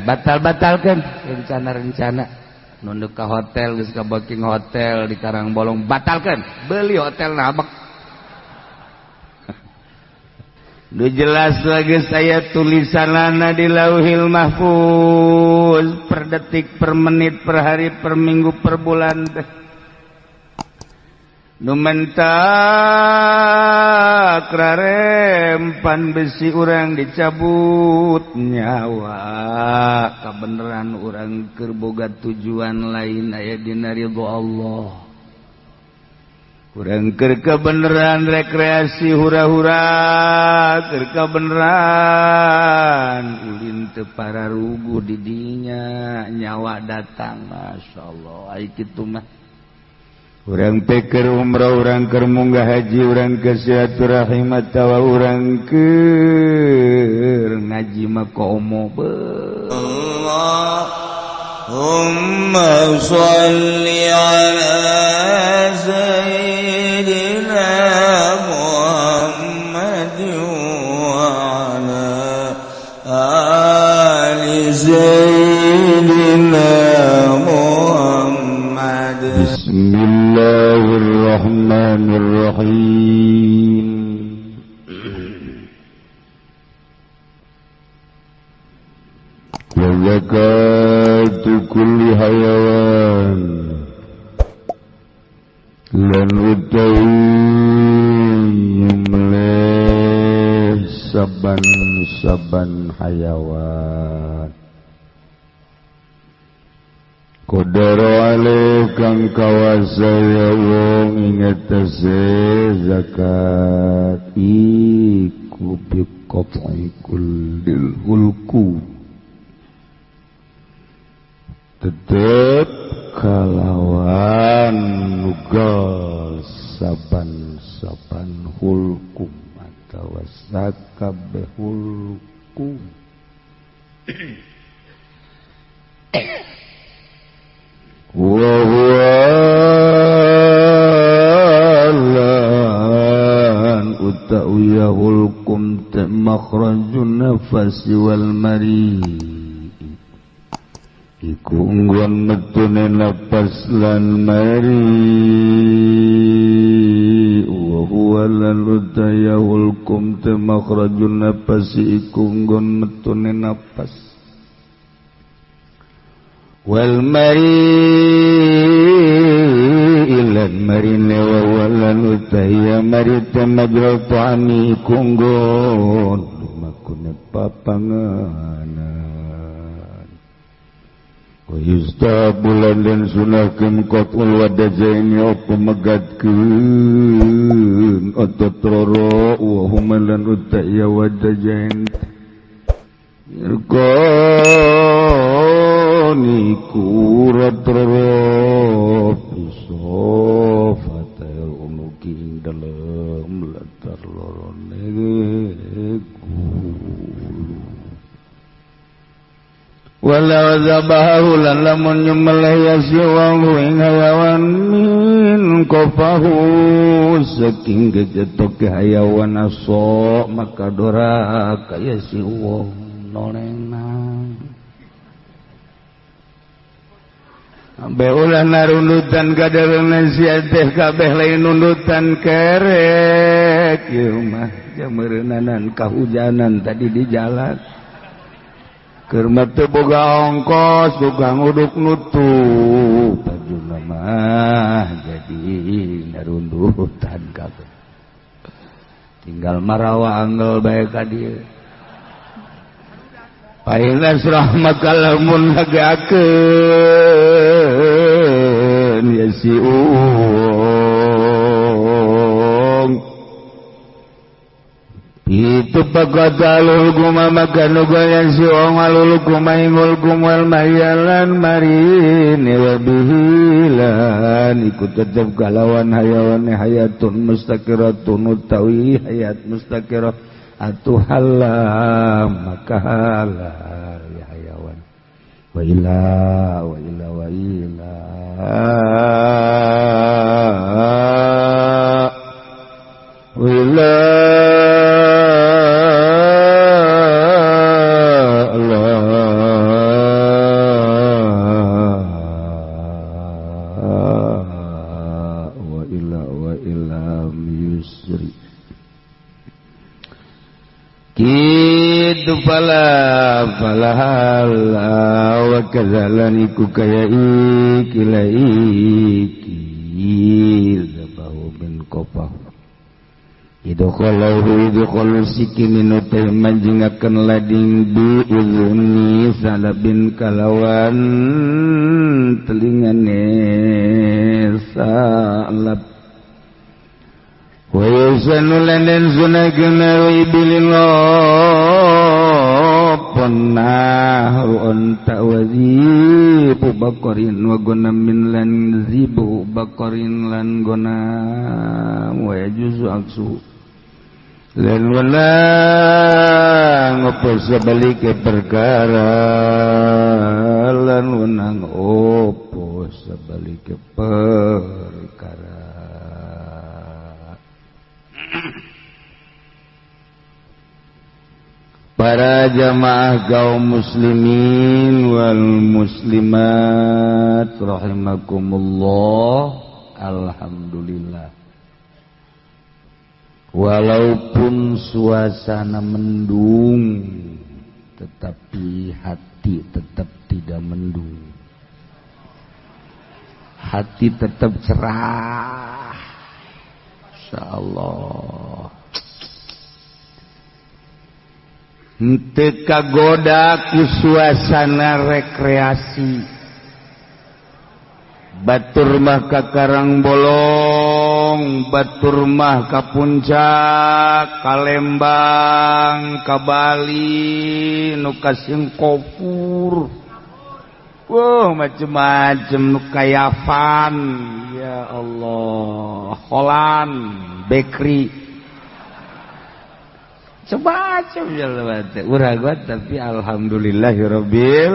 batal-batalkan rencana-rencana nunduk ke hotel geus ka booking hotel di Karangbolong batalkan beli hotel nabek. Nu jelas lagi saya tulisanana di Lauhil Mahfuz per detik per menit per hari per minggu per bulan teh. Nu mentak rarempan besi urang dicabut nyawa kabeneran urang keur boga tujuan lain aya dina ridho Allah. Urang keur kabeneran rekreasi hura-hura keur kabeneran ulin teu pararugu di dinya nyawa datang masyaallah ai kitu mah. Urang teh keur umrah urang keur munggah haji urang keur silaturahim atawa urang keur ngaji mah komo Allahumma shalli ala sayyidina Muhammad wa ala ali sayyidina Muhammad. Bismillahirrahmanirrahim. Wa zakatu kulli hayawan lan utawi meleh saban-saban hayawan Qadara alaih kang kawasaya wong ingatase zakat iku biqat'i kullil hulku tetep kalawan nugal saban-saban hulku atawa sakabeh hulku wa huwa utawiya hulkum ta makhrajun nafasi wal mari iku ungguan metune napas lan mari wa huwa lan utaya hulkum ta makhrajun nafasi iku ungguan metune napas wal mari ilan marine wa walan utaya mari tamajal ta'ami kunggon lumakune papanganan wa yustabulan dan sunahkan qat'ul wadajaini apa megatkeun otot roro wa humalan utaya wadajain niku ratroro pisofatel unuki ing dalem latar lorone gulu wala zabahu lan lamun nyembelih yasiwang ing hayawan min qafahu saking gejetoke hayawan aso maka dora kaya si wong nolena ambe ulah narundutan kadareuna sia teh kabeh lain nundutan kerek ieu mah jameureunnan kahujanan tadi di jalan keur teu boga ongkos tukang uduk nutup tajuna mah jadi narundutan kabeh tinggal marawa anggel bae ka dieu Pailas rahmat kalamun hagakeun ya si uang itu pakatalul guma makan ugayan si uang alul guma ingul gumwal mayalan marini wabihilan ikut tetap kalawan hayawan hayatun mustaqiratun utawi hayat mustaqirah atuh halal maka halal ya hayawan wa ila Allah wa kadzalan iku kaya iki zabahu bin qafah idkhalu sikin teh manjingaken lading bi izni salabin kalawan telingane salab wa yusanu lan sunagna ibilillah pernah unta wazibu baqarin wa gunam min lan zibu baqarin lan gunam wa yajuzu aksu lan wala ngopo sebalike perkara lan wenang opo sebalike perkara. Para jamaah kaum muslimin wal muslimat rahimakumullah, alhamdulillah. Walaupun suasana mendung, tetapi hati tetap tidak mendung. Hati tetap cerah. Insyaallah. Henteu kagoda ku suasana rekreasi. Batur mah ka Karangbolong, batur mah ka Puncak, ka Lembang, ka Bali, nu ka Singapura. Wah, macem-macem nu ka Yavan, ya Allah, Holland, Bakery. Macem-macem jalan urang tapi alhamdulillahirabbil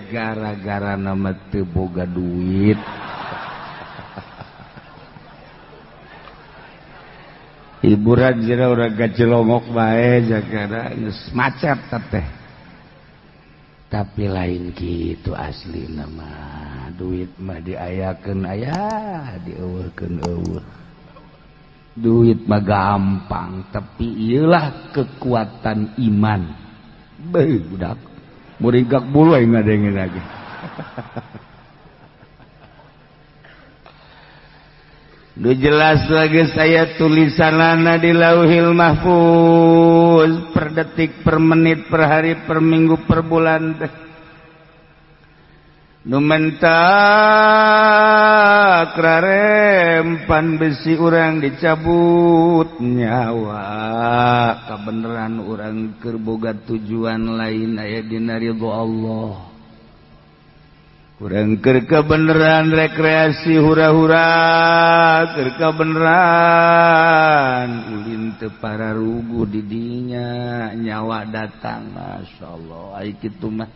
gara-gara nama teu boga duit. Hiburan jera urang gacelongok bae jagana geus macet teh. Tapi lain kitu aslina mah duit mah diayakeun aya, dieuweurkeun eueuh. Duit mah gampang, tapi iyalah kekuatan iman. Beuh budak muringkak bulu aing ngadengin lagi. Nu jelas lagi saya tulisanana di Lauhil Mahfuz per detik, per menit, per hari, per minggu, per bulan teh. Nu mentak rarempan besi urang dicabut nyawa, kabeneran urang keur boga tujuan lain aya dina ridho Allah. Urang keur kabeneran rekreasi hura-hura, keur kabeneran ulin teu pararugu di dinya, nyawa datang masyaallah. Ai kitu mah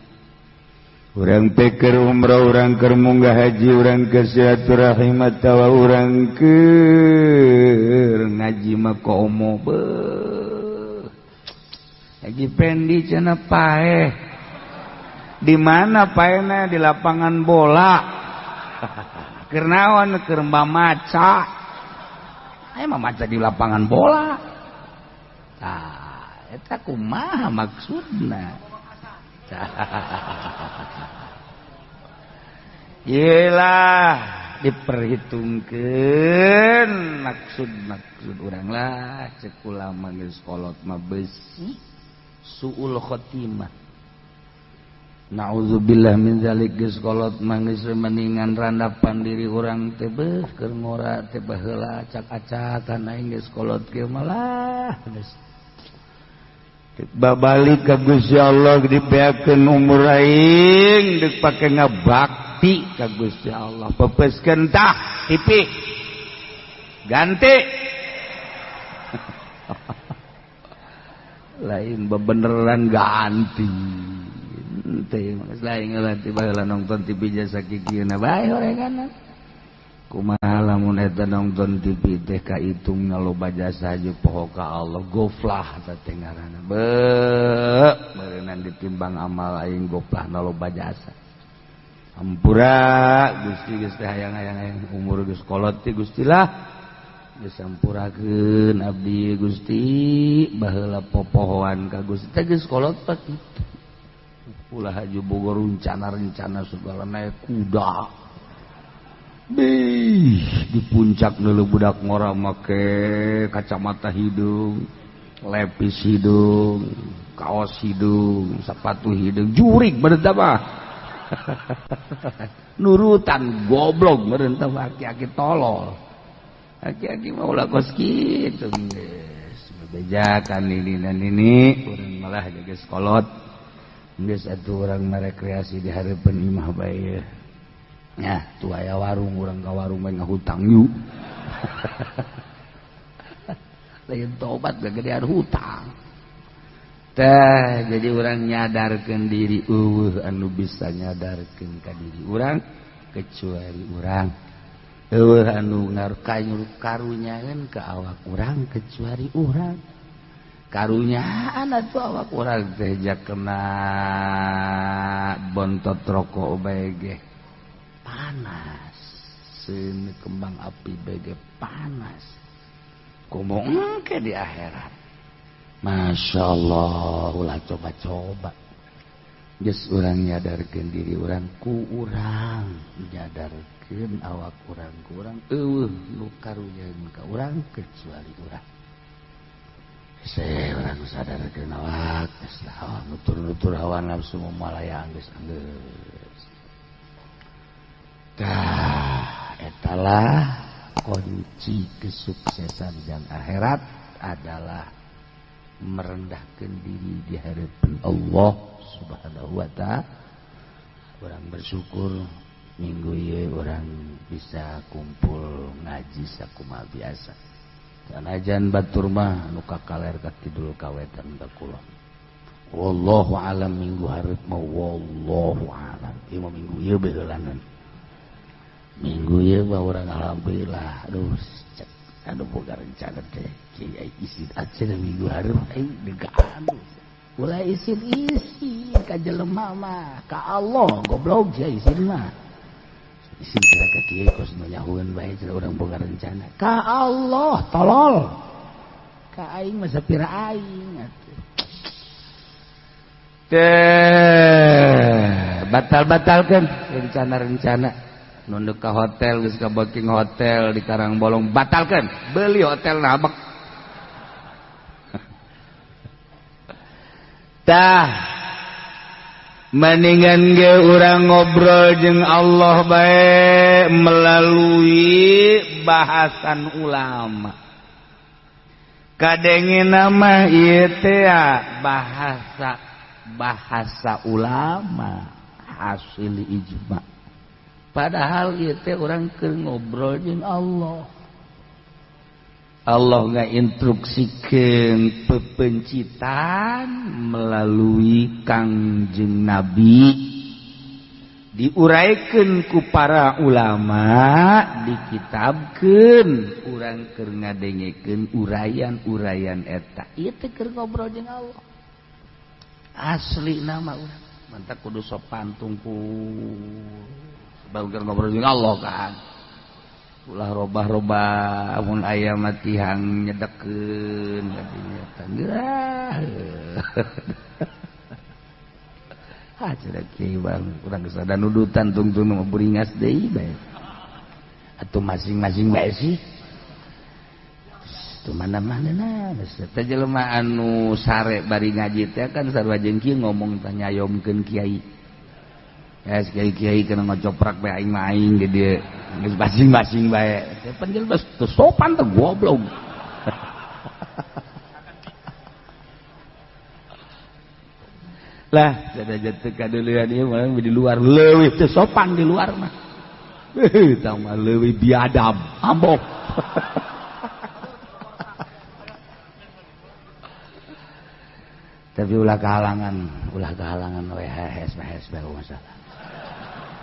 urang teh keur umrah, urang keur munggah haji, urang keur silaturahim atawa urang keur ngaji mah komo beuh. Haji Pendi cenah paeh. Di mana paehna? Di lapangan bola. Keur naon? Keur mamaca. Aya mamaca di lapangan bola. Tah, eta kumaha maksudna? Yelah diperhitungkan maksud urang lah, cek ulama geus kolot mah besi suul khotimah. Nauzubillah min zalik, geus kolot mah geus mendingan randapan diri urang teh beuh keur ngora teh baheula acak-acakan aing geus kolot kieu malah geus babalik ka Gusti Allah dibeakeun umur aing deuk pake ngabakti ka Gusti Allah. Pepeskeun tah TV ganti lain bebeneran ganti teh lain ngelanti baheula nonton TV jasa kikieuna bae horengan. Kumaha lamun eta nonton TV teh kaitungna loba jasa aja poho ka Allah, goflah teh ngaranna. Beureunan ditimbang amal aing goflahna loba jasa. Ampura Gusti geus teh hayang-hayang umur geus kolot teh Gusti lah. disampurakeun abdi Gusti baheula popohoan ka Gusti teh geus kolot pak kitu ulah haju boga rencana-rencana segala naik kuda di puncak dulu budak ngora make kacamata hidung lepis hidung kaos hidung sepatu hidung jurig bener mah nurutan goblok bener mah aki-aki tolol aki-aki mau ulah kos kitu geus bebejakan ini dan ini urang malah geus kolot geus atuh urang merekreasi di hareupeun imah bae ya tuh aya warung urang ka warung mah ngahutang yu lain tobat gedean hutang teh jadi urang nyadarkeun diri eueuh anu bisa nyadarkeun ka diri urang kecuali urang eueuh anu karunyaeun ka awak urang kecuali urang karunyaan atuh awak urang teh jak kena bontot rokok bae ge panas seun kembang api bae ge panas kumaha engke di akhirat masyaallah ulah coba-coba geus urang nyadarkeun diri urang ku urang nyadarkeun awak urang ku urang eueuh nu karunyaeun ka urang kecuali urang saya orang sadarkeun awak geus hawa nutur-nutur hawa nafsu malayang geus anggeus tah etalah kunci kesuksesan jang akhirat adalah merendahkan diri di hadapan Allah Subhanahu wa ta'ala. Orang bersyukur minggu ieu orang bisa kumpul ngaji sakumaha biasa. Sanajan batur mah nu kakaler ka kidul kawetan ka kulon. Wallahu alam minggu hareup mah wallahu alam. Ieu mah minggu ieu beulanan. Minggu ieu mah urang alhamdulillah aduh anu boga rencana teh kiai isin aja minggu hareup aing degaan ulah isin ka jelema mah ka Allah goblok sia isin mah isin kira ka kiai kos nu nyahueun bae cenah urang boga rencana ka Allah tolol ka aing mah sapira aing atuh teh batal-batalkeun rencana-rencana nunduk ka hotel geus ka booking hotel di Karangbolong batalkeun beuli hotel nabek tah mendingan ge urang ngobrol jeung Allah bae melalui bahasan ulama kadengena mah ieu teh bahasa ulama hasil ijma padahal ieu teh urang keur ngobrol jeung Allah. Allah ngainstruksikeun pepencitan melalui Kangjeng Nabi. Diuraykeun ku para ulama, dikitabkeun urang keur ngadengekeun urayan-urayan eta. Ieu teh keur ngobrol jeung Allah. Asli nama urang. Mantap kudu sopan tungkul. Bagus ngobrol dengan Allah kan ulah robah-robah mun aya mah tihang nyedekeun kadinya tanggeurah cenah kiai bang urang geus ada nudutan tungtung mah beringas deui bae atuh masing-masing bae sih tu mana-manana eta jelema anu sare bari ngaji teh kan sarua jeung kieu ngomong teh nyayomkeun kiai ya kiai-kiai kena ngocoprak bae aing mah aing ge dieu geus masing-masing bae teh panjenengan teu sopan teh goblok lah sada teu kadeulean ieu mah di luar leuwih teu sopan di luar mah tah mah leuwih biadab ambok tapi ulah kehalangan we hes bae masalah.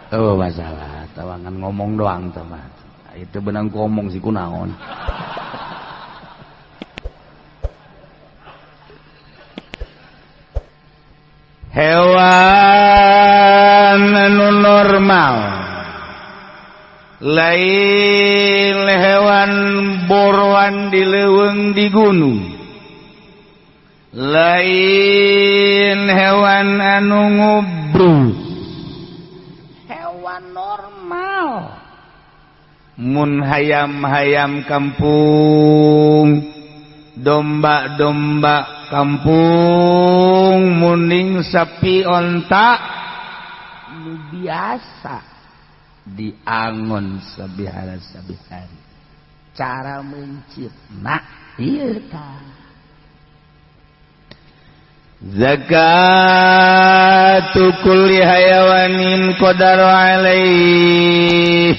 Oh masalah, tawangan ngomong doang teman. Itu benang ngomong sih kunaon. Hewan anu normal, lain hewan boroan di leuweung di gunung lain hewan anu ngubrus hewan normal mun hayam-hayam kampung domba-domba kampung muning sapi onta nu biasa diangon sabihara-sabihari cara mencitna ieu tah zakatu kulli hayawanin qadara alaih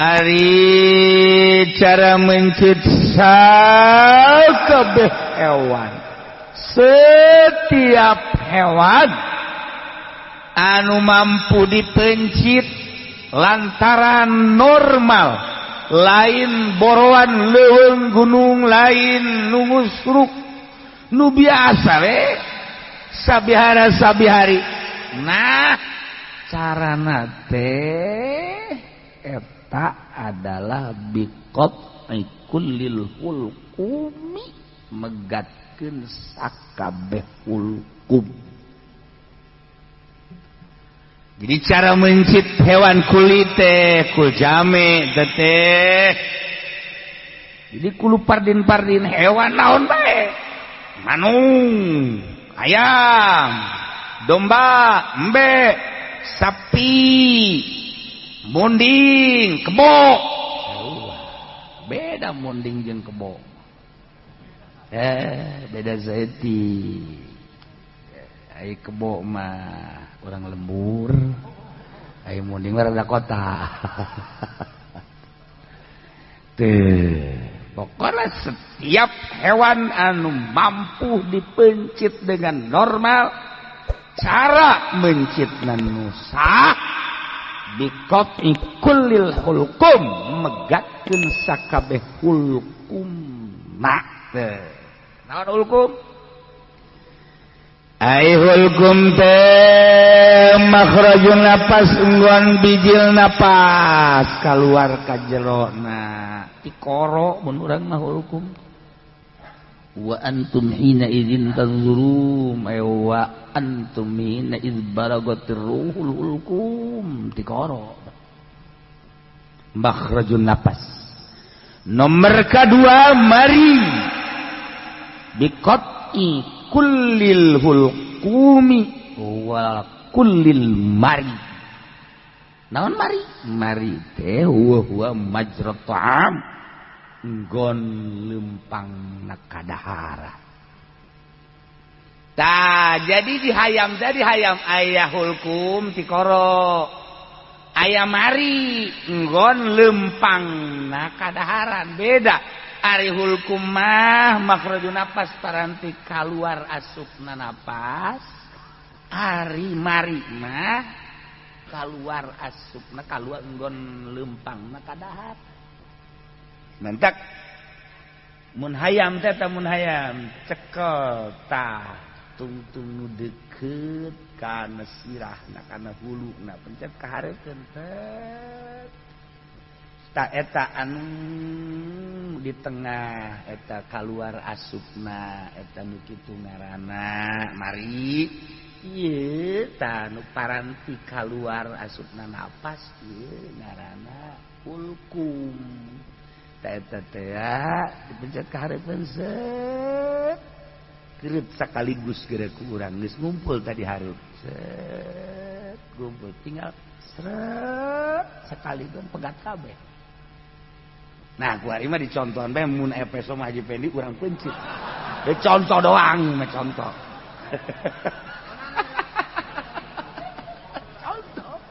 ari cara mencit sakabeh hewan setiap hewan anu mampu dipencit lantaran normal lain boroan leuweung gunung lain nu ngusruk nu biasa we sabihara-sabihari nah carana teh eta adalah biqot kullil hulqumi megatkeun sakabeh hulqum. Jadi cara mencit hewan kulit teh kul jame teh. Jadi kulu pardin-pardin hewan naon bae. Manung, ayam, domba, embe, sapi, munding, kebo. Beda munding jeung kebo. Beda zaiti. Ai kebo mah orang lembur, ai munding mah rada kota. Pokoknya setiap hewan anu mampu dipencit dengan normal, cara mencitna nu sah biqat'i kullil hulqum megatkeun sakabeh hulqumna. Naon hulqum? Ai hulqum teh makhrajun napas enggon bijil napas kaluar ka jerona tikoro mun urang mah hulqum wa antum hina idzin tanzurum ay wa antum hina idz balagatir ruhul hulqum tikoro makhrajun napas. Nomor kedua mari biqat'i kullil hulqumi wa kullil mari. Naon mari? Mari teh huwa majrat ta'am nggon lempang nakadahara. Tah jadi di hayam aya hulqum tikoro. Aya mari nggon lempang nakadaharan beda. Ari hulqum mah makhrajun napas paranti kaluar asupna napas. Ari mari mah kaluar asupna kaluar enggon lempangna kadahar. Mantak mun hayam teh mun hayam cekel tah tungtung nu deukeut kana sirahna kana huluna pencet kahareukeun teh. Ta eta anu di tengah eta kaluar asupna eta nu kitu ngaranna mari ieu ta nu paranti kaluar asupna napas ieu ngaranna hulqum. Ta eta teh dipencet ka hareupeun set kreup sakaligus geureuh ku urang geus ngumpul tadi hareup set ngumpul tinggal sret sakaligus pegat kabeh. Nah, gua mah dicontohan bae mun epeso mah Haji Pendi urang pencit. Contoh doang mah contoh. Contoh.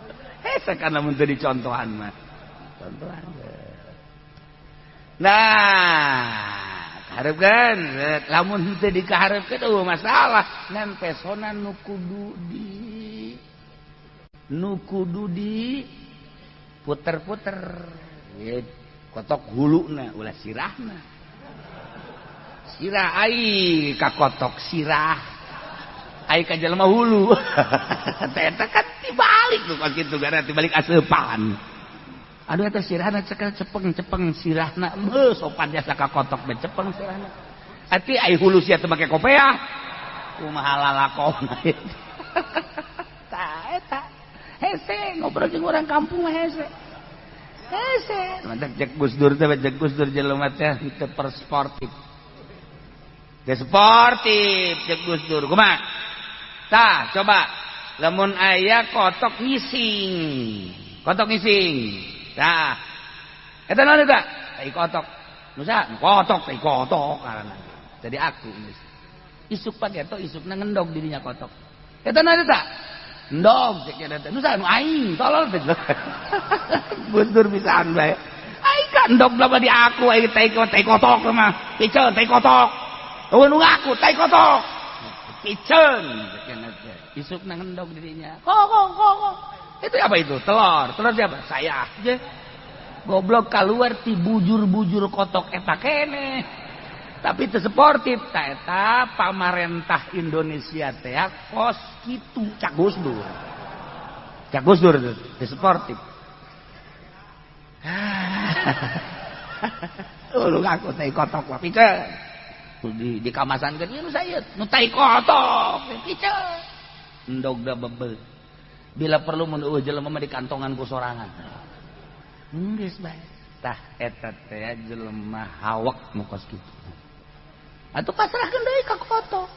Sakana mun teu dicontohan mah. Contohan. Nah, kaharepkeun lamun teu dikaharepkeun eueuh masalah ngan pesona nu kudu di puter-puter. Kotok huluna ulah sirahna. Sirah ai ka kotok sirah. Ai ka jelema hulu. Eta kan tibalik tuh pas kitu gara tibalik aseupan. Aduh eta sirahna cekel cepeng sirahna sopan jasa ka kotok be cepeng sirahna. Ati ai hulu sia teu make kopiah. Kumaha lalakona eta. Tah eta. Hese ngobrol jeung urang kampung mah hese. Mantap cek Gus Dur teh cek Gus Dur jelema teh teu persportif. Teu sportif cek Gus Dur. Kumaha? Tah coba lamun aya kotok ngising. Kotok ngising. Tah. Eta naon eta? Tai kotok. Nusa kotok tai kotok karana. Jadi aku isuk pageto isukna ngendog dirinya kotok. Eta naon eta? Ndog cek eta. Nusa anu aing tolol teh. Gus Dur pisaan bae. Aing kan ndog bla di aku aing tai kotok mah. Piceun tai kotok. Eueun nu ngaku tai kotok. Piceun cek eta. Isukna ngendog dirinya. Kok. Itu apa itu? Telur. Telur siapa? Saya. Je. Goblok keluar ti bujur-bujur kotok eta keneh. Tapi teu sportif ta eta pamarentah Indonesia teh kos kitu Cak Gus Dur. Cak Gus Dur teu sportif. Lu ngaku tai kotok wae pikeun. Di kamasankeun ieu nu saeut, nu tai kotok, pikeun. Endog da bebeu. Bila perlu mun eueuh jelema mah di kantongan ku sorangan. Geus bae. Tah eta teh jelema hawak nu kos kitu. Atuh pasrahkeun deui ka kotok.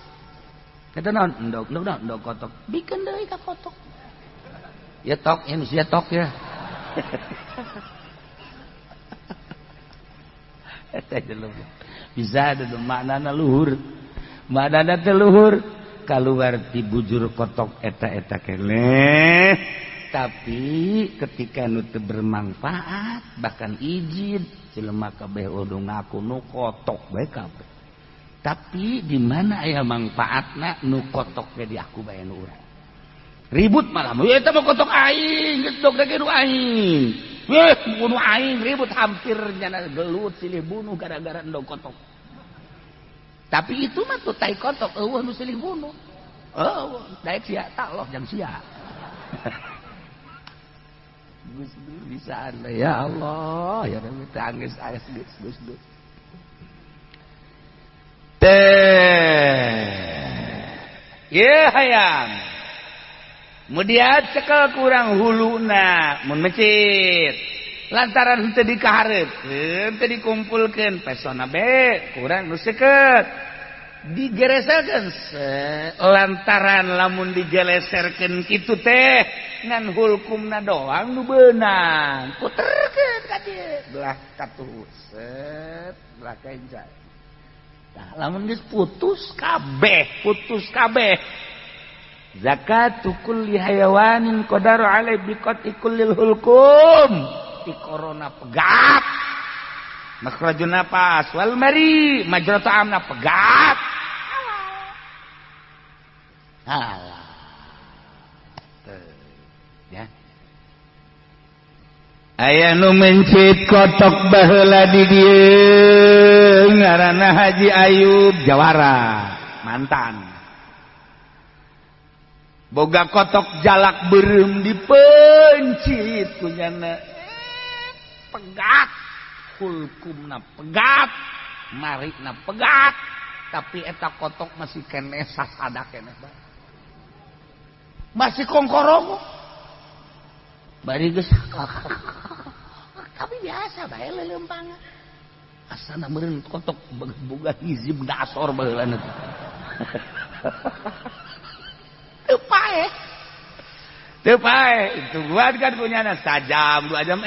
Eta naon? Endog kotok. Bikeun deui ka kotok. Ya tok, ya sia tok ya. Eta jelema. Bisa ada maknana luhur. Maknana teh luhur. Kaluar ti bujur kotok eta keneh. Tapi ketika nu teu bermanfaat bahkan izin jelema kabeh udah ngaku nu kotok bae kabeh. Tapi di mana aya manfaatna nu kotok ge di aku bae nu urang. Ribut malah. Eta mah kotok aing, geus dog dage nu aing. Bunuh aing ribut hampir nyana gelut silih bunuh gara-gara endog kotok. Tapi itu mah tuh tai kotok eueuh nu silih bunuh. Oh, daek sia tak loh jang sia. Gus Dur bisa anda ya Allah ya Rabbi tangis ais Gus Dur. Ya hayang. Kemudian cekel kurang huluna mun masjid. Lantaran henteu dikahareukeun, teu dikumpulkeun pesona be kurang nu seukeut. Digereserkeun lantaran lamun digeleserkeun kitu teh ngan hulkumna doang nu beunang. Puterkeun ka dieu belah katuh set belah kenjai. Tah lamun geus putus kabeh. Zakatu kulli hayawanin qadaru alai biqati kullil hulkum. Ti corona pegat. Makhrajun napas wal mari majratu amna pegat. Alah. Ya. Aya nu mencit kotok baheula di dieu ngaranna Haji Ayub Jawara, mantan. Boga kotok jalak beureum dipencit ku nyana. Pegat, hulkumna pegat, marina pegat, tapi eta kotok masih keneh sasada keneh bae. Masih kongkorong. Bari geus tapi biasa bae leuleumpangan. Asana meureun kotok boga hizib dasor baheula teh. Teu pae. Tungguan kan punyana sajam 2 jam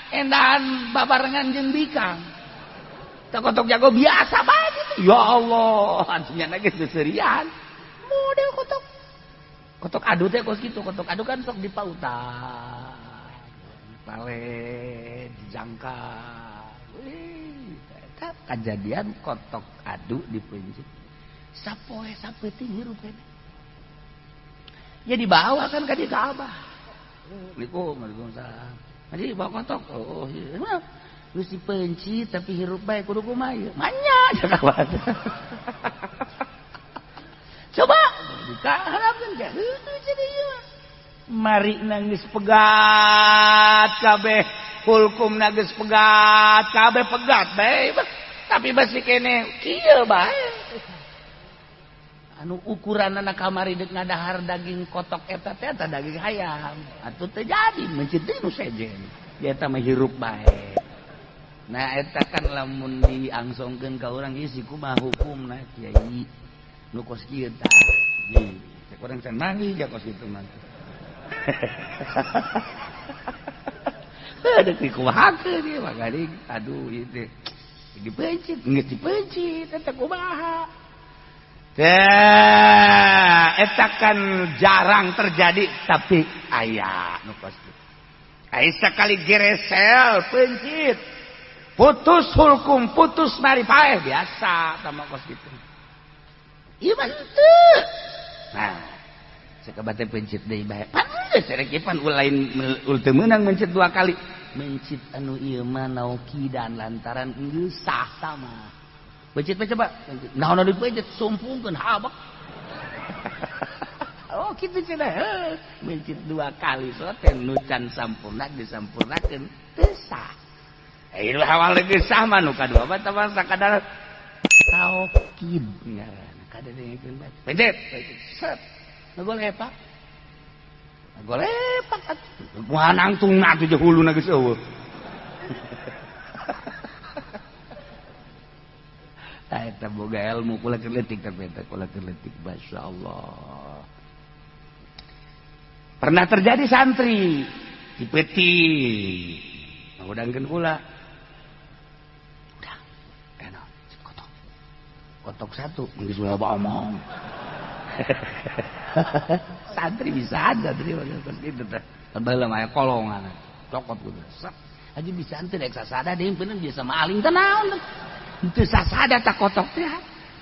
endahan babarengan jeung bikang. Teu kotok jago biasa bae gitu. Ya Allah, anjeunna ge teu seurian. Model kotok. Kotok adu teh kos kitu, kotok adu kan sok dipautan. Pale dijangka. Eta kejadian kotok adu dipencit. Sapoe sapeuting hirup kene. Ya dibawa kan ka di Ka'bah. Waalaikumsalam. Jadi bawa kotok. Oh, iya. Geus dipencit tapi hirup bae kudu kumaha ieu? Manya cakawan. Coba dikaharapkeun ge heuh jadi ieu. Mari nangis pegat kabeh. Hulkum nages pegat kabeh pegat bae tapi basi kene kieu bae anu ukuranna kamari deuk ngadahar daging kotok eta teh eta daging hayam atuh teu jadi mencit deui nu sejen eta mah hirup bae nah eta kan lamun diangsongkeun ka urang ieu si kumaha hukumna kiai nu kos kieu tah ji cek urang can manggih ja kos kitu mah ada kumahakeun ieu mah geuning aduh ieu teh dipencit geus dipencit eta kumaha teh eta kan jarang terjadi tapi aya nu kos kitu aya sakali geresel pencit putus hulkum putus mari paeh biasa sama kos kitu ieu mah henteu nah sakabate pencit deui bae pan geus rek pan ulain teu meunang mencit 2 kali mencit anu ieu mah naukidan lantaran geus sah sama pencit coba naon anu dipencit sumpungkeun habak oh kitu cenah mencit 2 kali soten nu can sampurna disampurnakeun teu sah ieu awal geus sah mah nu kadua mah tah sakadar taukid ngaranna kadeukeun bae pencit set ngolepak moal nangtungna teh huluna geus eueuh tah eta boga ilmu kula keleutik tapi eta kula keleutik masyaallah pernah terjadi santri dipeti ngudangkeun kula udah kena kotok satu geus bae omong santri bisa ada tadi seperti itu teh baheula mah kolongan cokot kudu aja bisa teh dek sasada deui bener biasa maling teh naon teu sasada tak kotok teh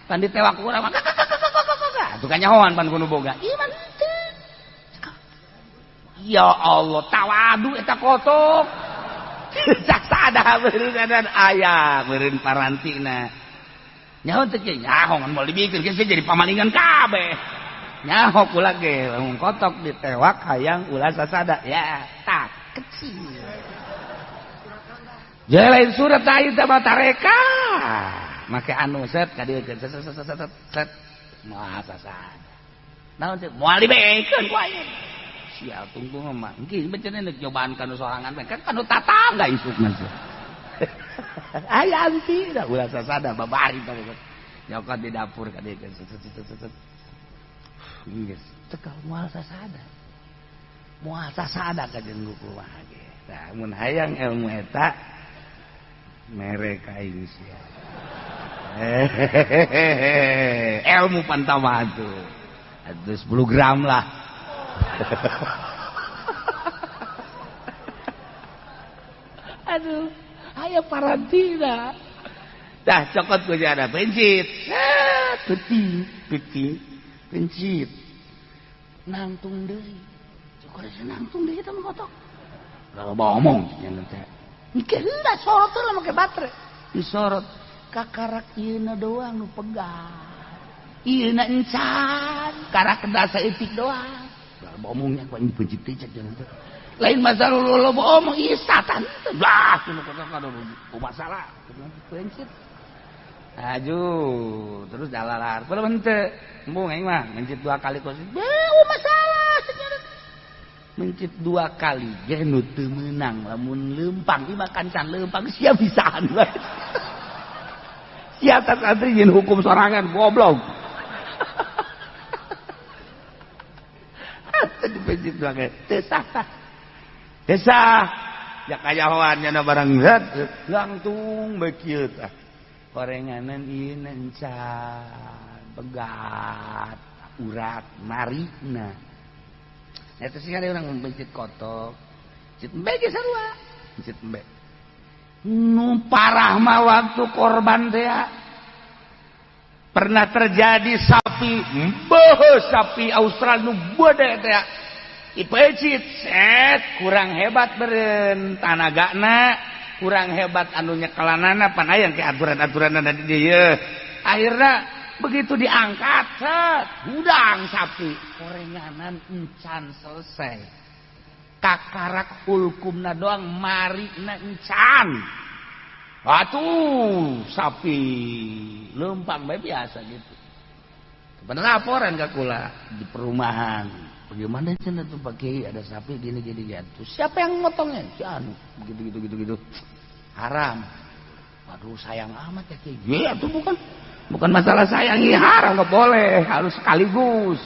pan ditewak urang mah atuh kanyahoan pan kudu boga ieu mah teu ya Allah tawadu eta kotok sasada beureun aya beureun parantina nyaho teh kieu nyaho ngan moal dibikeun geus jadi pamalingan kabeh nyaho kula ge lamun kotok ditewak hayang ulah sasada ya tak kecil jelain surat ayeuna teh mah tareka make anu set ka dieu set moal sasada naon teh moal dibekeun ku ayeuna sia tungtung mah engke becenah neuk nyobaan kana sorangan kan kanu tatangga isuk mah aya anti da ulah sasada babari teh nyokot di dapur ka dieu set geus tekal moal sasada ka jeung kumaha ge tah mun hayang ilmu eta mere ka aing sia ilmu pantama tuh atuh 10 gram lah aduh aya parantina dah cokot ku jana pencit peti pencit nangtung deui cokot nangtung deui eta mah kotok kalau ngomong nya teh mikir heula sorot lah make baterai disorot kakarak ieuna doang nu pegat ieuna encan karak kedasa etik doang kalau ngomongnya ku pencit teh cek teh lain masalah lo omong ieu satan lah nu kotok kada masalah pencit Aju terus dalalar. Kalau henteu, embung aing mah mencit 2 kali kos. Masalah senyara. Mencit 2 kali ge nu teu meunang lamun leumpang ieu mah kancan leumpang sia bisaan bae. Sia ta santri nyeun hukum sorangan goblok. Tadi mencit 2 kali teu sah. Teu sah. Ya kayahoan nya barang zat langtung bae kieu tah. Korenganan ieu encan pegat urat marina eta sih ada orang mencit kotok cit embe ge sarua cit embe nu parah mah waktu korban teh pernah terjadi sapi Australia nu beude teh dipecit set kurang hebat beureun tanagana kurang hebat anu nyekelanana pan aya ke aturan-aturanna di dieu akhirna begitu diangkat set hudang sapi korenganan encan selesai kakarak hulkumna doang marina encan. Atuh sapi lempang bae biasa gitu. Pada laporan ke kula di perumahan. Bagaimana cenah tuh Pak Kiai ada sapi gini gitu. Siapa yang motongnya? Si anu gitu. Haram. Waduh sayang amat ya Kiai. Ya itu bukan masalah sayangi haram enggak boleh, harus sekaligus.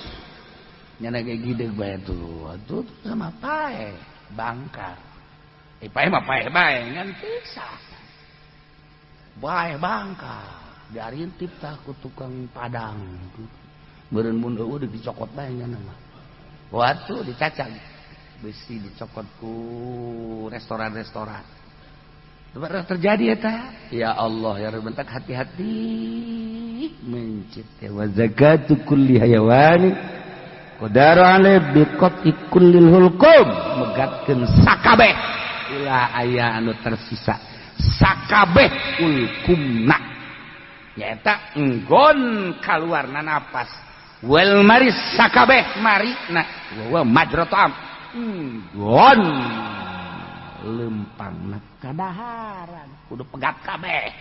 Nyana kayak gede bae tuh. Tuh sama pae bangkar. Pae mah pae ngan pisah. Bae bangkar. Diarintip tah ku tukang Padang. Beureun mun eueuh dicokot bae nya nama. Waktu dicacag besi dicokot ku restoran-restoran. Terjadi eta. Ya Allah ya Rabb bentak hati-hati mencit wa zakatu kulli hayawani qadaru alaihi bi qat'i kullil hulqum megatkeun sakabeh ulah aya anu tersisa sakabeh hulqumna nyaeta enggon kaluarna napas wal maris sakabeh marina wa majratam enggon lempangna kadaharan kudu pegat kabeh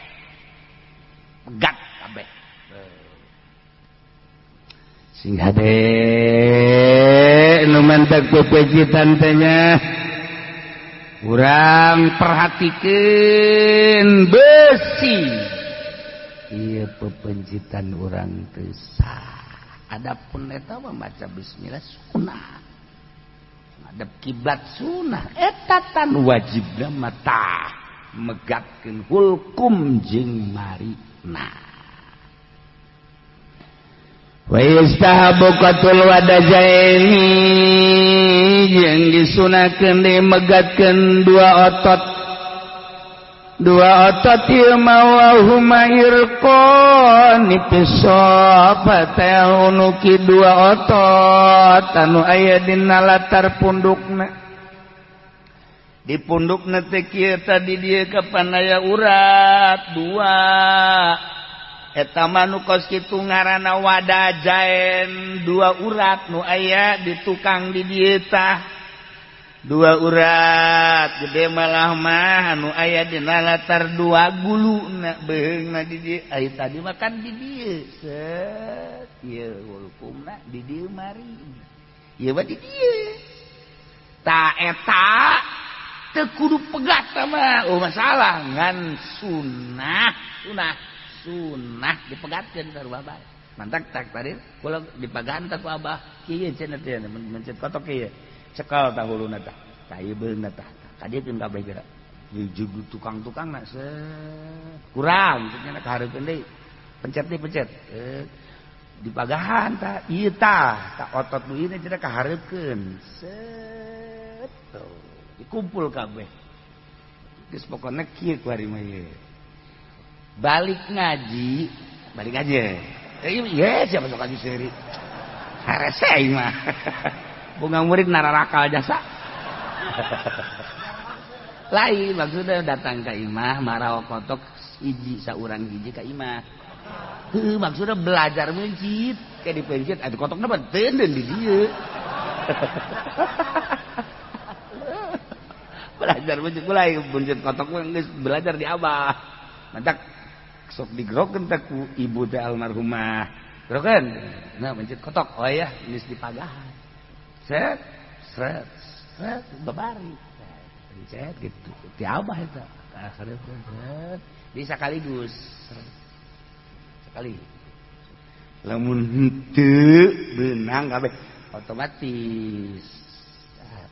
sing hade nu mantak pepejitan teh nya urang perhatikeun besi ieu pepejitan urang teu sah adapun eta membaca bismillah sunah ngadep kiblat sunah eta tan wajibna mata megatkeun hulkum jeung marina wa yastahabu qatul wadajaini jeung disunahkeun dimegatkeun dua otot ieu mawahuma irqan pisofata unuki dua otot anu aya dina latar pundukna di pundukna teh kieu tadi dieu kapanaya urat dua eta mah nu kos kitu ngaranna wadajaen dua urat nu aya di tukang di dieu tah dua urat gede malah mah anu aya dina latar dua guluna beheungna di dieu ai tadi makan di dieu set ieu hulkumna di dieu mari ieu mah di dieu ta eta teu kudu pegat mah oh masalah ngan sunah dipegatkeun ka Abah mantak tak tadi kula dipagahan ku Abah kieu cenah teh mencet kotok kieu cekal tah huluna tah tah ieu beunna tah kadieun kabeh geura jeung tukang-tukang na kurang cenah kahareupeun deui pencet dipagahan tah ieu tah otot nu ieu cenah kahareupeun set tuh dikumpul kabeh geus pokona kieu ku hari mah ieu balik ngaji iya siapa sok ngaji seri harese aing mah bunga murid nararakal jasa lain maksudnya datang ke imah marah kotok hiji saurang hiji ka imah maksudnya belajar mencit kayak di pencit ada kotokna benten dan di dieu belajar mencit mulai mencit kotok geus belajar di Abah mantak sok digrokeun teh ku ibu teh almarhumah grokeun nah mencit kotok oh ya geus dipagahan set babari set gitu ti Abah eta kasareun di sekaligus sekali lamun henteu beunang kabeh otomatis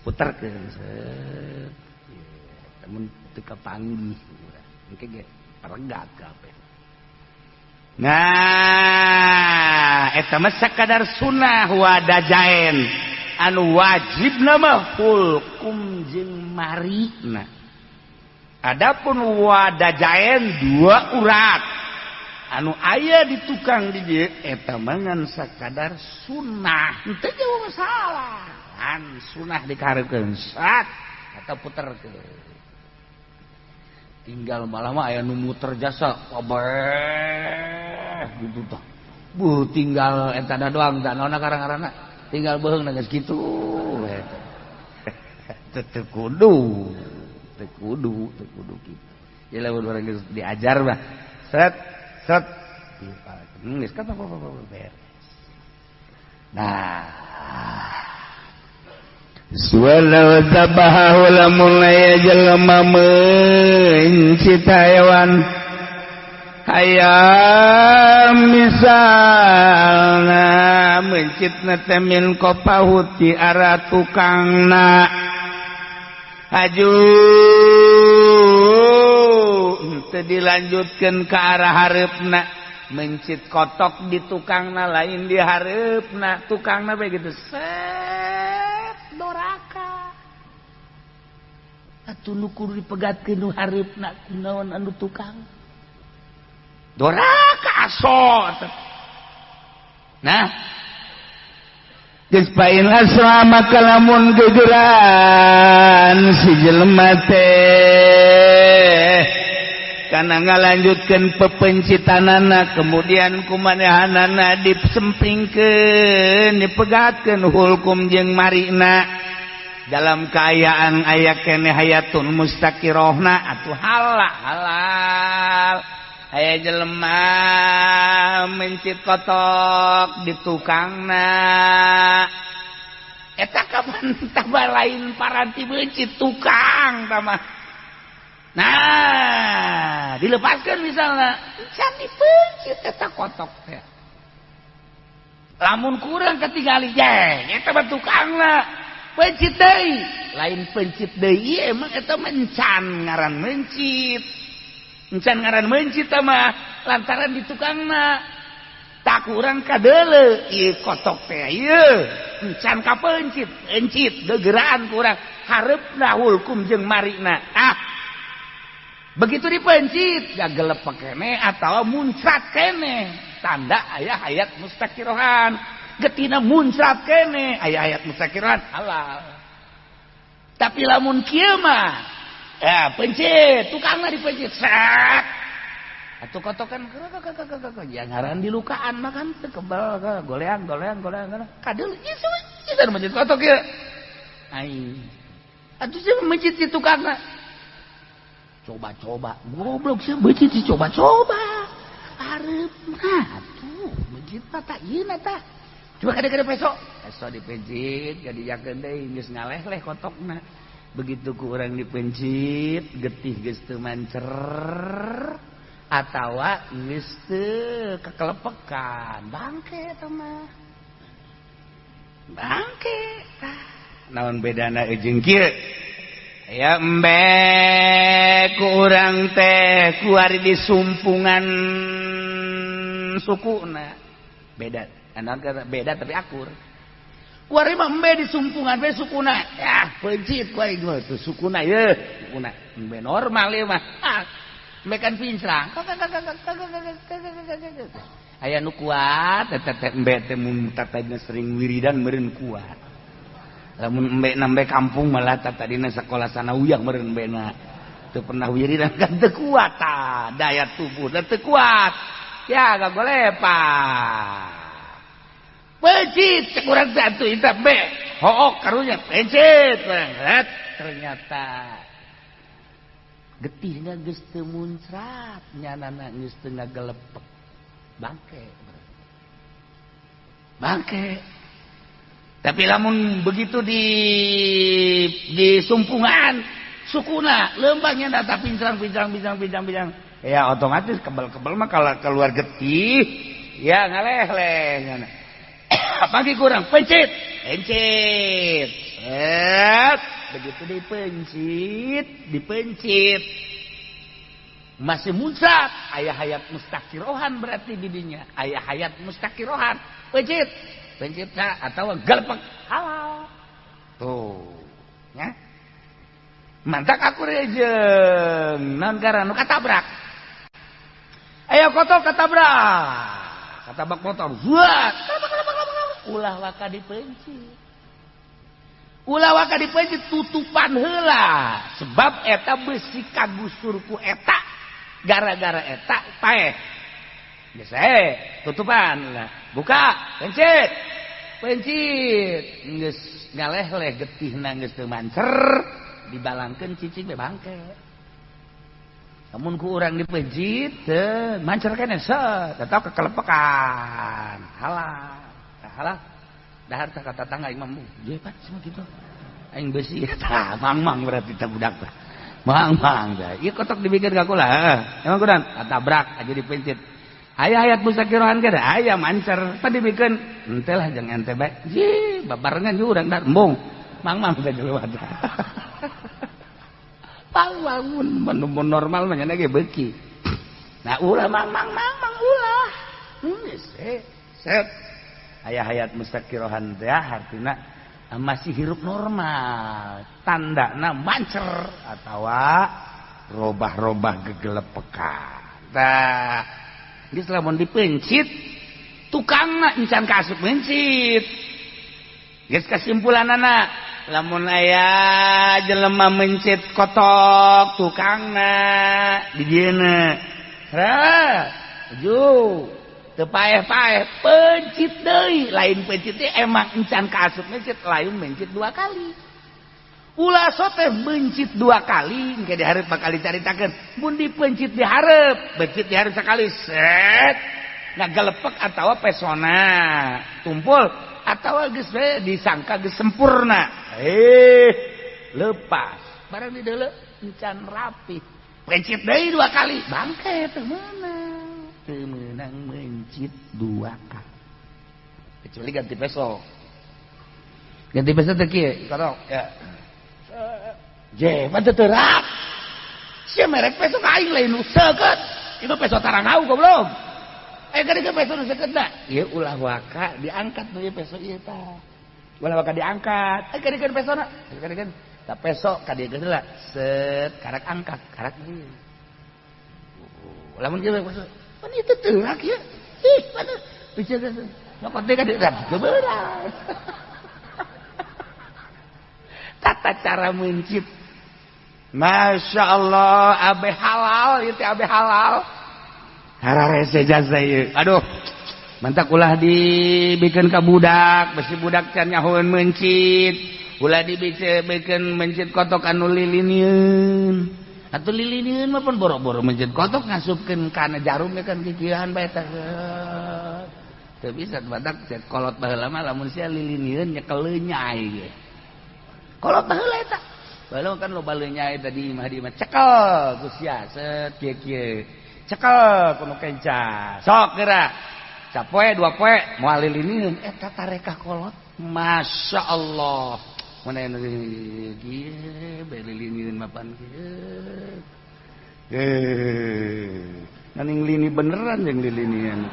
puterkeun set lamun teu kapanggih engke ge paregat kabeh. Nah, eta mah sakadar sunah wadajaen anu wajibna mah hulkum jeung marina. Adapun wadajaen dua urat anu aya di tukang di dieu eta mah ngan sakadar sunah. Henteu jeung masalah. An sunah dikahareukeun sat eta puterkeun. Tinggal malah mah aya nu muter jasa kabeh gitu tah. Tinggal eta doang tah naonna karang-karangna tinggal beuheung geus kitu teu kudu gitu. Ya lamun urang geus diajar mah set geus kan beres. Nah, suara tabahu lamun aya jelema mencit hayawan hayam misalna mencitna teh min qapahu ti ara tukangna aju teu dilanjutkeun ka arah hareupna mencit kotok di tukangna lain di hareupna tukangna begitu set doraka atuh nu kudu dipegatkeun nu hareupna kunaon anu tukang doraka aso nah geus pain asrama kalamun gegeran si jelema teh kana ngalanjutkeun pepencitanana kemudian kumanehanana disempingkeun dipegatkeun hulkum jeung marina dalam kaayaan aya keneh hayatun mustaqirohna atuh halal aya jelema mencit kotok di tukangna eta kapan tambah lain paranti mencit tukang tamah. Nah, dilepaskan misalnya, can dipencit eta kotok teh. Lamun kurang ketinggali jeng, eta mah tukangna pencit deui. Lain pencit deui emang eta mencan ngaran mencit. Mencan ngaran mencit mah lantaran di tukangna. Tak kurang kadeuleu ieu kotok teh ieu. Mencan ka pencit, pencit gegeran kurang hareupna hulkum jeung marina. Begitu dipencit gagelep kene atau muncrat kene tanda aya hayat mustaqirohan getina muncrat kene aya hayat mustaqirohan halal tapi lamun kieu mah ya pencit tukangna dipencit sak atuh kotokan ya ngaran di lukaan mah kan kebal goleang kadeu ieu mencit kotok ieu ai atuh sih mencit si tukangna coba goblok sih becit coba hareup tuh becit mah tak ieu tah coba kada peso dipencit gadijakeun deui geus ngaleh-leh kotokna begitu ku urang dipencit getih geus teu mancer atawa geus teu kakelepekan bangke eta mah bangke naon bedana jeung kieu ya embe kurang teh kuari di sumpungan sukuna beda beda tapi akur kuari mah embe di sumpungan be sukuna ya pencit kuari tuh sukuna ye sukuna embe normal ya mah embe kan pincrang aya nu kuat teh embe teh mun tatagna sering wiridan meureun kuat lamun embe nambe kampung malah tadina sekolah sanawiyah meureun embena teu pernah wiridan kan teu kuat daya tubuh teu kuat ya gagolepa pencit cek urang teh atuh eta be hook karunya pencit urang ternyata getihna geus teu muncrat nyanana geus teu ngagelepek bangke tapi lamun begitu di sumpungan sukuna lembangnya data pincang ya otomatis kebal mah kalau keluar getih ya ngaleh-leh apalagi kurang pencit begitu dipencit masih muncrat aya hayat mustaqirohan berarti didinya aya hayat mustaqirohan pencit atau galepek halal tuh ya mantak aku rejeng naon karana katabrak ayo kotor katabrak motor buat ulah waka dipencit tutupan heula sebab eta besi kagusur ku eta gara-gara eta paeh biasa tutupan lah buka pencit pencit geus ngaleh-leh getihna geus teu mancer dibalangkeun cicing we bangke. Namun ku urang dipencit teu mancer keneh set tetep kekelepekan. Halah dahar teh kata tangga imam dia pat semua gitu. Aing besi tah mang berarti teh budak teh. Mang teh. Ieu kotok dibikin ka kula. Emang kudan tabrak aja dipencit. Aya ayat musakirohan ke aya mancer tadi bikin ente lah jangan ente baik ji babarengan juga urang dar embung mang teh jelema teh bangun mun normal mah nya ge beuki nah ulah mang ulah set aya ayat musakirohan teh artina masih hirup normal tandana mancer atawa robah-robah gegelepekan tah geus lamun dipencit tukangna encan kaasup mencit geus kasimpulanana lamun aya jelema mencit kotok tukangna di dieuna ju teu paeh-paeh pencit deui lain pencit teh emang encan kaasup mencit lain mencit 2 kali ulah teh mencit 2 kali engke dihareup bakal dicaritakeun mun dipencit dihareup bencit dihareup sakali set ngagelepek atawa pesona tumpul atawa geus disangka geus sempurna lepas barang di deuleu encan rapi pencit deui 2 kali bangke teu meunang mencit 2 kali kecuali ganti peso teh kieu kodok ya je manteu terap sia merek peso aing lain nu seukeut itu peso tarangau goblok gede peso nu seukeut da ieu ulah waka diangkat nu peso ieu tah ulah waka diangkat gede pesona gede da peso ka dieu geus set karak angkat karak ieu lamun kieu peso pan itu teurak ya ih mana bisa geus nyokot teh ka dieu kebeurang tata cara mencit Masya Allah abe halal itu abe halal hararese jasa ieu aduh mantak ulah dibikin ka budak besi budak can nyahoeun mencit ulah dibikin mencit kotok anu lilinieun atuh lilinieun mah pun boro-boro mencit kotok ngasupkeun kana jarum kan kikieuhan bae teh teu bisa badak cek kolot baheula mah lamun sia lilinieun nyekel nyai ge kolot baheula eta baheula kan loba lenyai tadi mah di mah cekel ku sia set kieu cekel kuno kenca sok geura sapoe 2 poe moal lilinieun eta tarekah kolot Masya Allah mana yang kieu bae lilinieun mapan kieu naning lini beneran jeung lilinieun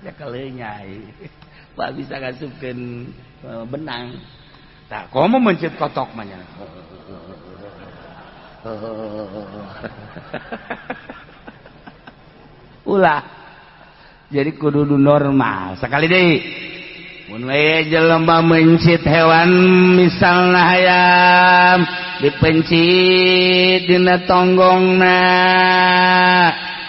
cekel nyai pak bisa ngasupkeun benang tak komo mencit kotok manya ulah jadi kudu normal sekali deui mun we jelema mencit hewan misalna hayam dipencit dina tonggongna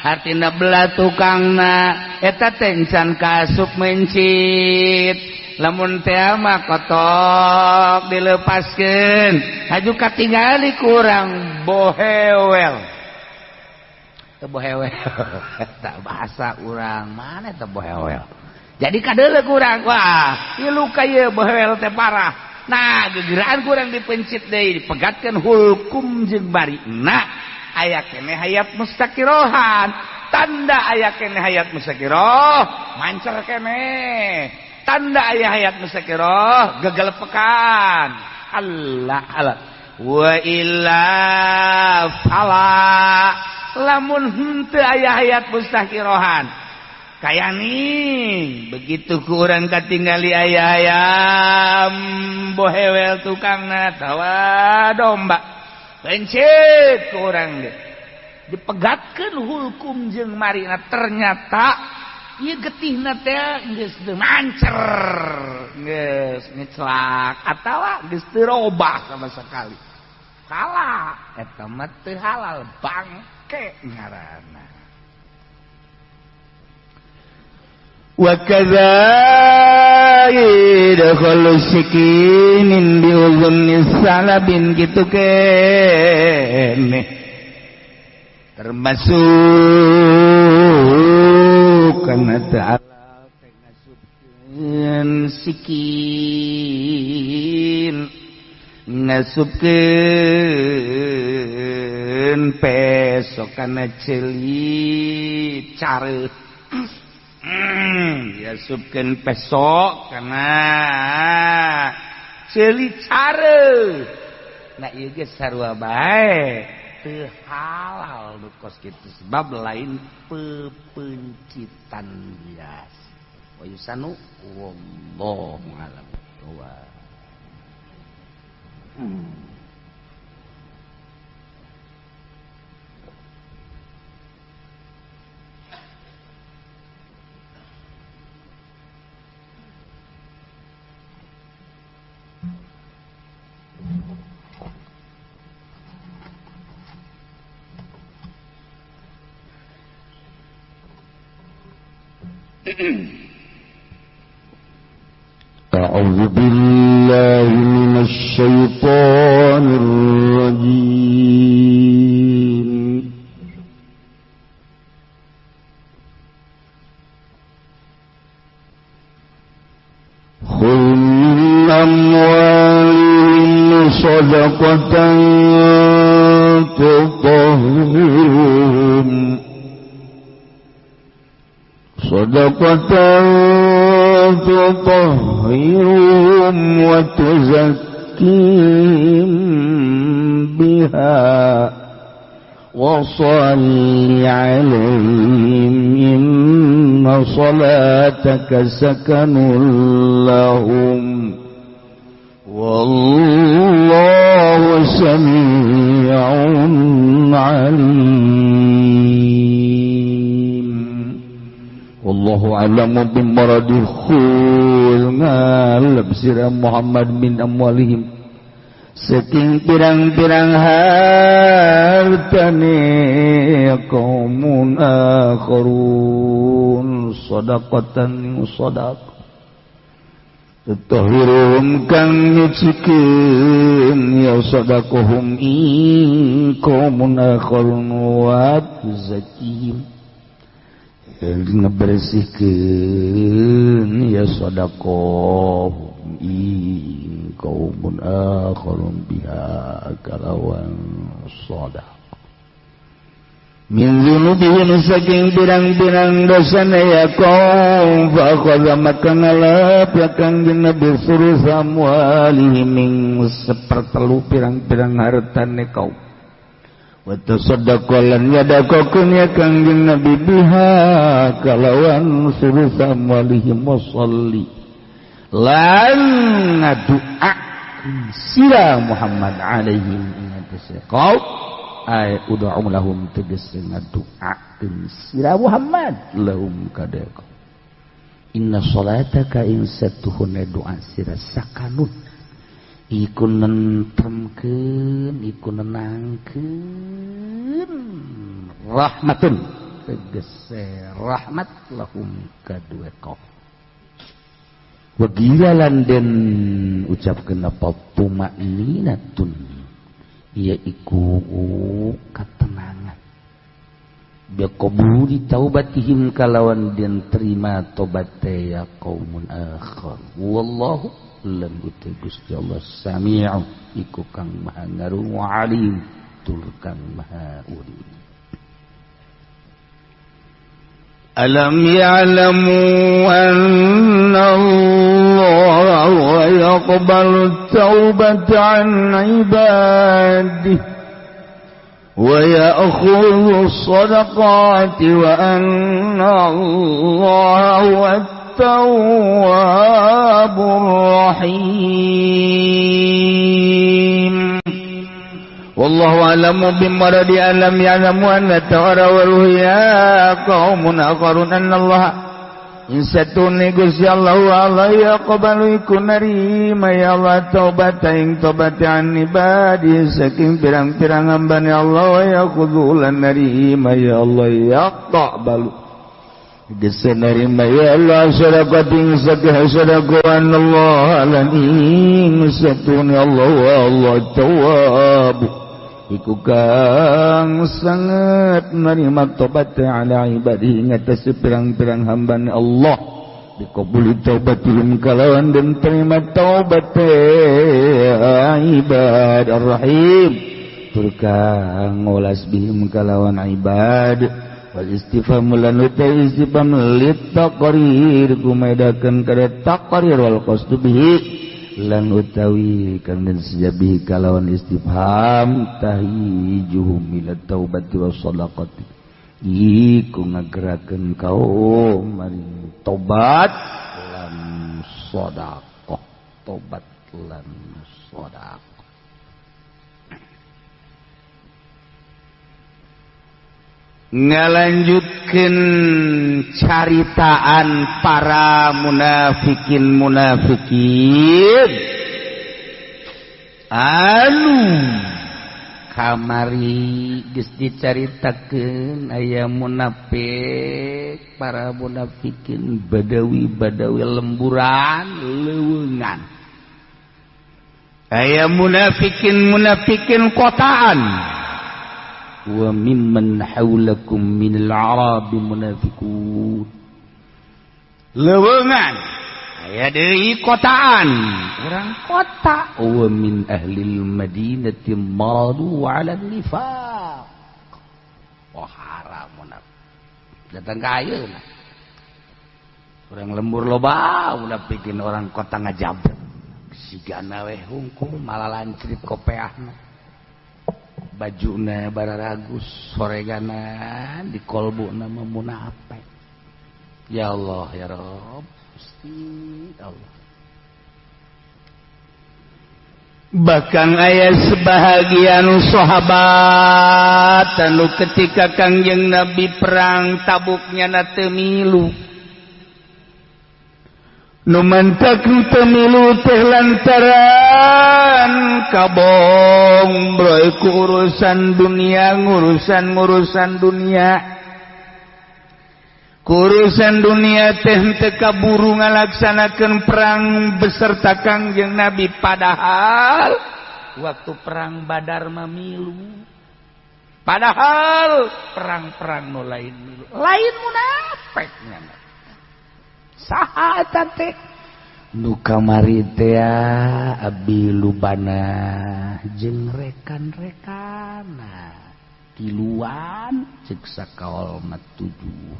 artina belah tukangna eta teh encan kaasup mencit lamun teh mah kotok dilepaskeun haju katingali kurang bohewel teu bohewel eta bahasa urang mana teu bohewel jadi kadeuleu kurang wah ieu luka ieu bohewel teh parah nah gegeraan kurang dipencit deui dipegatkeun hulkum jeung barina aya keneh hayat mustaqirohan tanda aya keneh hayat mustaqiroh mancer keneh tanda aya hayat mustaqiroh gegelepekan Allah wa illa fala lamun henteu aya hayat mustaqirohan kaya nih begitu ku urang katingali aya ayam bohewel tukangna tawa domba pencit ku urang dipegatkeun hulkum jeung marina ternyata ieu getihna teh geus teu mancer geus ngeclak atawa geus teu robah sama sekali salah eta mah teu halal bangke ngaranna wa kadza idkhulu sikinin bi udhunis salabin kitu keneh termasuk kana ta'ala ngasupkeun sikin ngasupkeun pesok kana ceuli careuh ngasupkeun pesok kana ceuli careuh nah ieu ge sarua bae teu halal nu kos kitu sebab lain pepencitan bias wa yusanu wallahu a'lam. أعوذ بالله من الشيطان الرجيم خذ من أموالهم صدقة تطهرهم وتزكيهم بها وصل عليهم إن صلاتك سكن لهم والله سميع عليم. Wallahu a'lamu bimaradil khul ngalap sirah Muhammad min amwalihim saking pirang-pirang hartane qaumun akharun sadaqatan sadaq tutahirum kang nyucikeun ya sadaqahum in qaumun akharun wa tuzakihim ngebersihkeun ya sadaqah in qaumun akharun biha kalawan sadaqah min dzunubihim saking pirang-pirang dosana ya qaum fa akhadha maka ngalap ya kangjeng Nabi suruh amwalihim ing sepertelu pirang-pirang hartane kaum wa tasaddaqalan yadakokeun ya kangjeng Nabi biha kalawan suruh amwalihim wasalli lan ngadua sira Muhammad alaihi ingatase qaum ay ud'u lahum tegese ngaduakeun sira Muhammad lahum kadek inna salataka in satuhuna doa sira sakanut iku nentremkeun iku nenangkeun rahmatun tegese rahmat lahum kadue kaum wagilalan den ucapkeun apa tumaninatun yaiku ketenangan biqabuli taubatihim kalawan den terima tobaté ya qaumun akhar wallahu lan Gusti Allah sami'u iku kang maha ngarung alim tur kang maha urip. Alam ya'lamu anna Allah yaqbalu taubata an ibadihi wa ya'khudhu as-sadaqati wa anna Allah wat-tawwabur rahim. Wallahu a'lamu bimaradi alam ya'lamu anna ta'ara wa ruhya qaumun akharun anna Allah insatun Gusti Allah Allah yaqbalu iku narima ya Allah taubata ing taubatan ibadi saking pirang-pirang hambane Allah wa yaqulu lan narima ya Allah yaqbalu geus narima ya Allah sadaqatin sakah sadaqan Allah alamin satuna Allah wa Allah tawwab iku kang sangat narima tobat ala ibadihi ngatas pirang-pirang hambana Allah dikabuli taubatul kalawan dan terima taubat ibad ar-rahim turkang ngolas bihim kalawan ibad wal istifham lan istifham lit taqrir kumaedakeun kada taqrir wal qasdu bihi lan utawi kang den sejabihi kalawan istifham tahijuhum ila taubati was shadaqati iku ngagerakeun kaum mari tobat lan sedekah tobat lan sedekah ngalanjutkeun caritaan para munafikin anu kamari geus dicaritakeun aya munafik para munafikin badawi lemburan leuweungan aya munafikin kotaan wa mimman haulakum minal arabi munafiqun leuweungan aya deui kotaan urang kota wa min ahlil madinati maradu ala nifaq wah haram datang ka ayeuna urang lembur loba munafikin orang kota ngajabret sigana we hungkul malah lancrit kopeahna bajuna bararagus soregana di kolbuna munafik ya Allah ya Rabb Gusti Allah bahkan aya sebahagian sahabat anu ketika Kangjeng Nabi perang Tabuknya na teu milu nu mantak teu milu teh lantaran kabong broy ku urusan dunia urusan dunia teh teu kaburu ngalaksanakeun perang beserta Kangjeng Nabi padahal waktu perang Badar mamilu padahal perang-perang nu lain milu lain munafik saha eta teh nu kamari teh abdi lubana jeung rekan-rekanna tiluan ceuk sakaol matujuh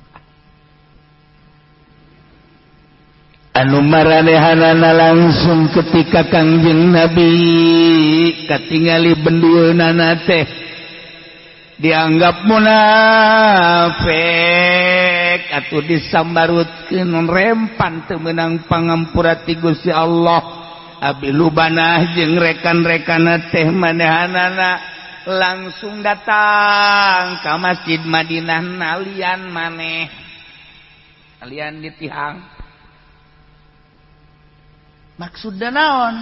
anu maranehanana langsung ketika Kangjeng Nabi katingali bendueunana teh dianggap munafik atuh disambarutkeun rempan teu meunang pangampura ti Gusti Allah abdi lubana jeung rekan-rekanna teh manehanana langsung datang ka Masjid Madinah nalian maneh alian di tihang maksudna naon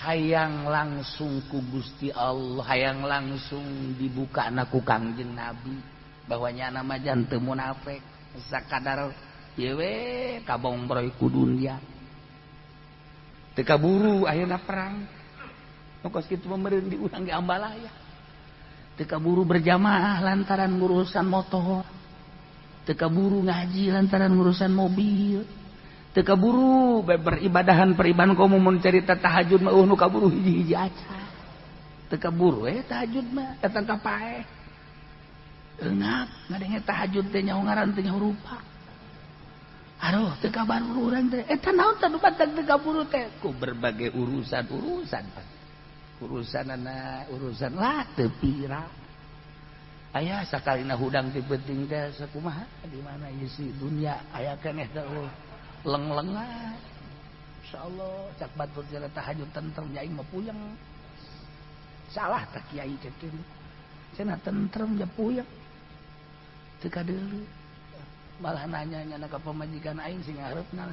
hayang langsung ku Gusti Allah hayang langsung dibuka ku Kangjeng Nabi bahwanya nama janten munafik sakadar ieu we kabongbroy ku dunya teu kaburu ayeuna perang kos kitu meureun di urang ge ambalaya teu kaburu berjamaah lantaran ngurusan motor teu kaburu ngaji lantaran ngurusan mobil teu kaburu beribadahan peribahan komo mun carita tahajud mah nu kaburu hiji-hiji aca teu kaburu tahajud mah datang ka paeh enak ngadenge tahajud teh nyaho ngaran teh nyaho rupa aduh teu kaburu urang teh eta naon teh nu badag teu kaburu teh ku berbagai urusanana urusan lah teu pira aya sakalina hudang ti penting teh sakumaha di mana ieu si dunya aya keneh teh leng-lengan insyaallah cak batur jalan tahajud tentrem aing mah puyeng salah tak kiai cekin cenah tentrem ja puyeng teu kadeuleu malah nanya-nya ka pamajikan aing sing ngareupna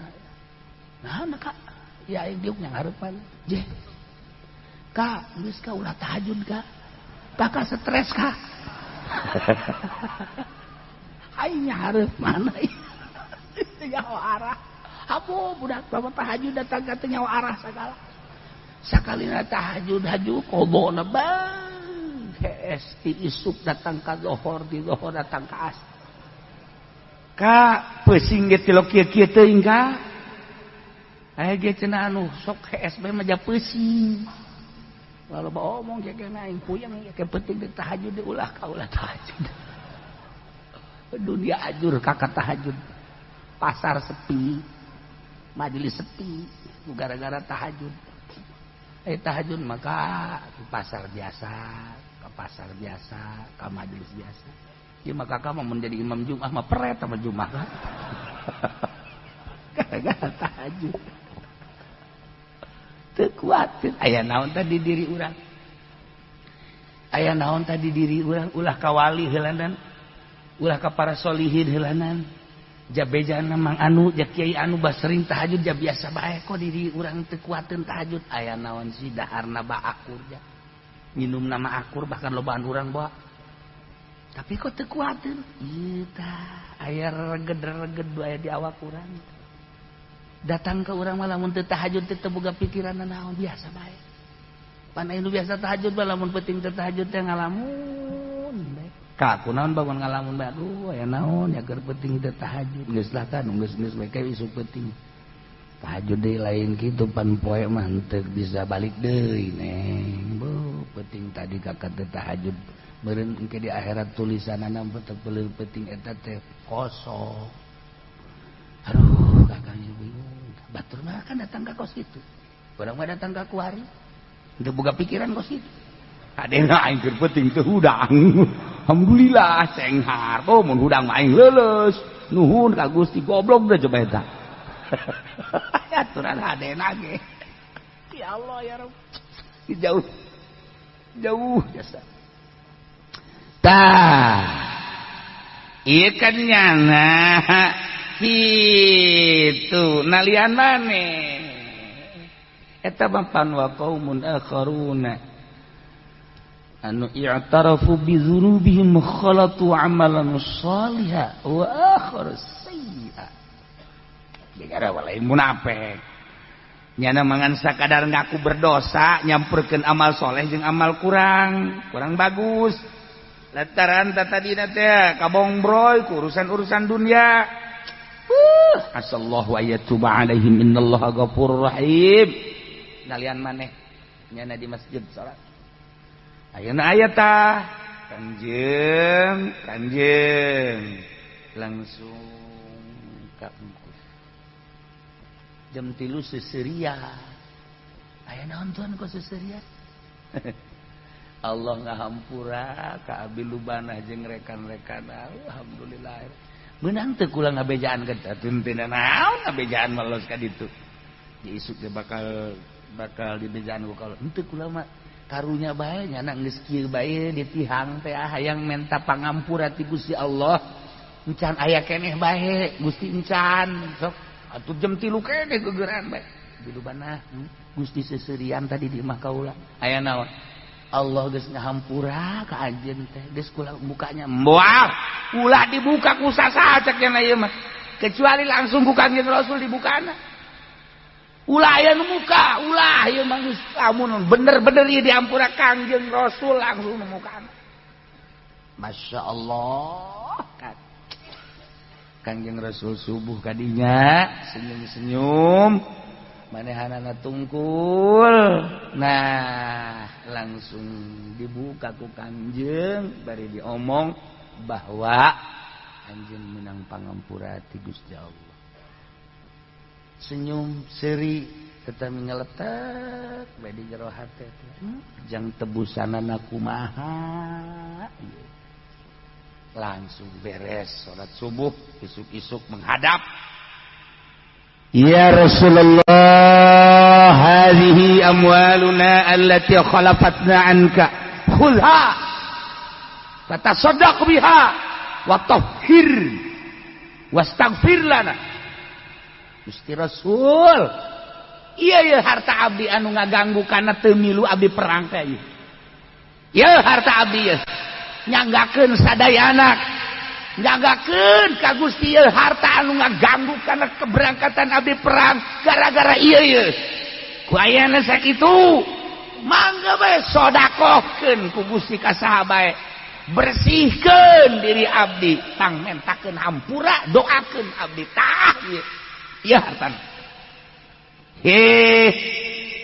naon Kak ya aing diuk nya ngarepan je Kak geus ka ulah tahajud Kak Kakak stres Kak aing nya hareup mana nyawa arah. Apo budak bapak tahajud datang ka teu nyawa arah sagala. Sakalina tahajud haju kobona bang. Hees ti isuk datang ka zuhur, di zuhur datang ka asar. Ka peusing ge ti lo kieu-kieu teuing ka. Aya ge cenah anu sok hees bae mah ja peusing. Lalu omong kayak naing puyang kayak penting di tahajud diulah kaulah tahajud. Dunia ajur kakak tahajud, pasar sepi, majelis sepi, gara-gara tahajud. Tahajud maka ke pasar biasa, ke majelis biasa. Dia maka kamu menjadi imam Jumat mah peret sama Jumat. Gara-gara tahajud. Kuatir aya naon tadi diri urang, aya naon tadi diri urang, ulah ka wali heulanan, ulah ka para solihin heulanan, jabejana mang anu ja kiai anu basering tahajud ja biasa bae kok diri urang teu kuateun tahajud. Aya naon sih daharna baakur ja nginum nama akur bahkan lobaan urang bawa tapi kok teu kuateun ieu tah aya reged-reged aya di awak urang. Datang ke urang malah mun teu tahajud teu boga pikiran naon biasa bae. Pan anu biasa tahajud bae lamun penting teu tahajud teh ngalamun bae. Ka kunaon bangun ngalamun bae aduh aya naon ya keur penting teu tahajud geus lah kan geus bae kae isuk penting. Tahajud deui lain kitu pan poe mah teu bisa balik deui neng. Beuh penting tadi kakak teu tahajud. Meureun engke di akhirat tulisanana teu penting eta teh kosong. Aduh kakaknya bingung. Batur mah kan datang ke kos itu. Orang mah datang ke kuari. Untuk boga pikiran kos itu. Kadena aing keur penting teu hudang. Alhamdulillah cenghar. Oh mun hudang mah aing leuleus. Nuhun ka Gusti goblok da coba eta. Aturan hadena ge. Ya Allah ya Rabb. Jauh. Jauh jasa. Tah. Ieu kan nyana. Itu nalian maneh eta bapan wa qaumun akharuna anu i'tarafu bi dzunubihim khalatu amalan shaliha wa akhar sayyi'a gara walai munafik nyana mangan sakadar ngaku berdosa nyamperkeun amal soleh jeung amal kurang bagus lantaran tadina teh kabombroy ku urusan dunia. Asallahu ayatuba alaihim innallaha ghafurur rahim. Nalian maneh nyana di masjid salat. Ayeuna aya tah kanjeung langsung ka engkus. Jam 3 seuseurian. Aya naon tuan ku seuseurian? Allah ngahampura ka abi lubanah jeung rekan-rekan. Alhamdulillah. Menang teu kula ngabejaan ka tunteuna naon ngabejaan malos ka ditu. Di isuk teh bakal dibejaan ku kalau henteu kula mah karunya bae nyana geus kieu bae ditihang teh hayang menta pangampura ti Gusti Allah. Encan aya keneh bae Gusti encan sok atuh jam 3 keneh gegeran bae. Bilubana Gusti seserian tadi di imah kaula. Aya naon? Allah geus ngahampura ka anjeun teh geus kula bukanya moal ulah dibuka ku sasaha cek cenah ieu mah kecuali langsung ku Kangjeng Rasul dibukana ulah aya nu muka ulah ieu mah geus lamun bener-bener ieu dihampura Kangjeng Rasul langsung nu mukana masyaallah Kangjeng Rasul subuh kadinya senyum-senyum manehanana tungkul nah langsung dibuka ku Kanjeng bari diomong bahwa anjeun menang pangampura ti Gusti Allah senyum seri tetami ngeletek bae di jero hate jang tebusanana kumaha langsung beres salat subuh isuk-isuk menghadap ya Rasulullah hadhihi amwaluna allati khalafatna anka khudha fatasaddaq biha wa tahhir wastaghfir lana Gusti Rasul ieu harta abdi anu ngaganggu kana teu milu abdi perang teh ieu harta abdi ieu nyanggakeun sadayana njagakeun ka Gusti ieu harta anu ngaganggu kana keberangkatan abdi perang gara-gara ieu ku ayana sakitu mangga bae sodakohkeun ku Gusti ka saha bae bersihkeun diri abdi tang mentakeun hampura doakeun abdi tah ieu hartana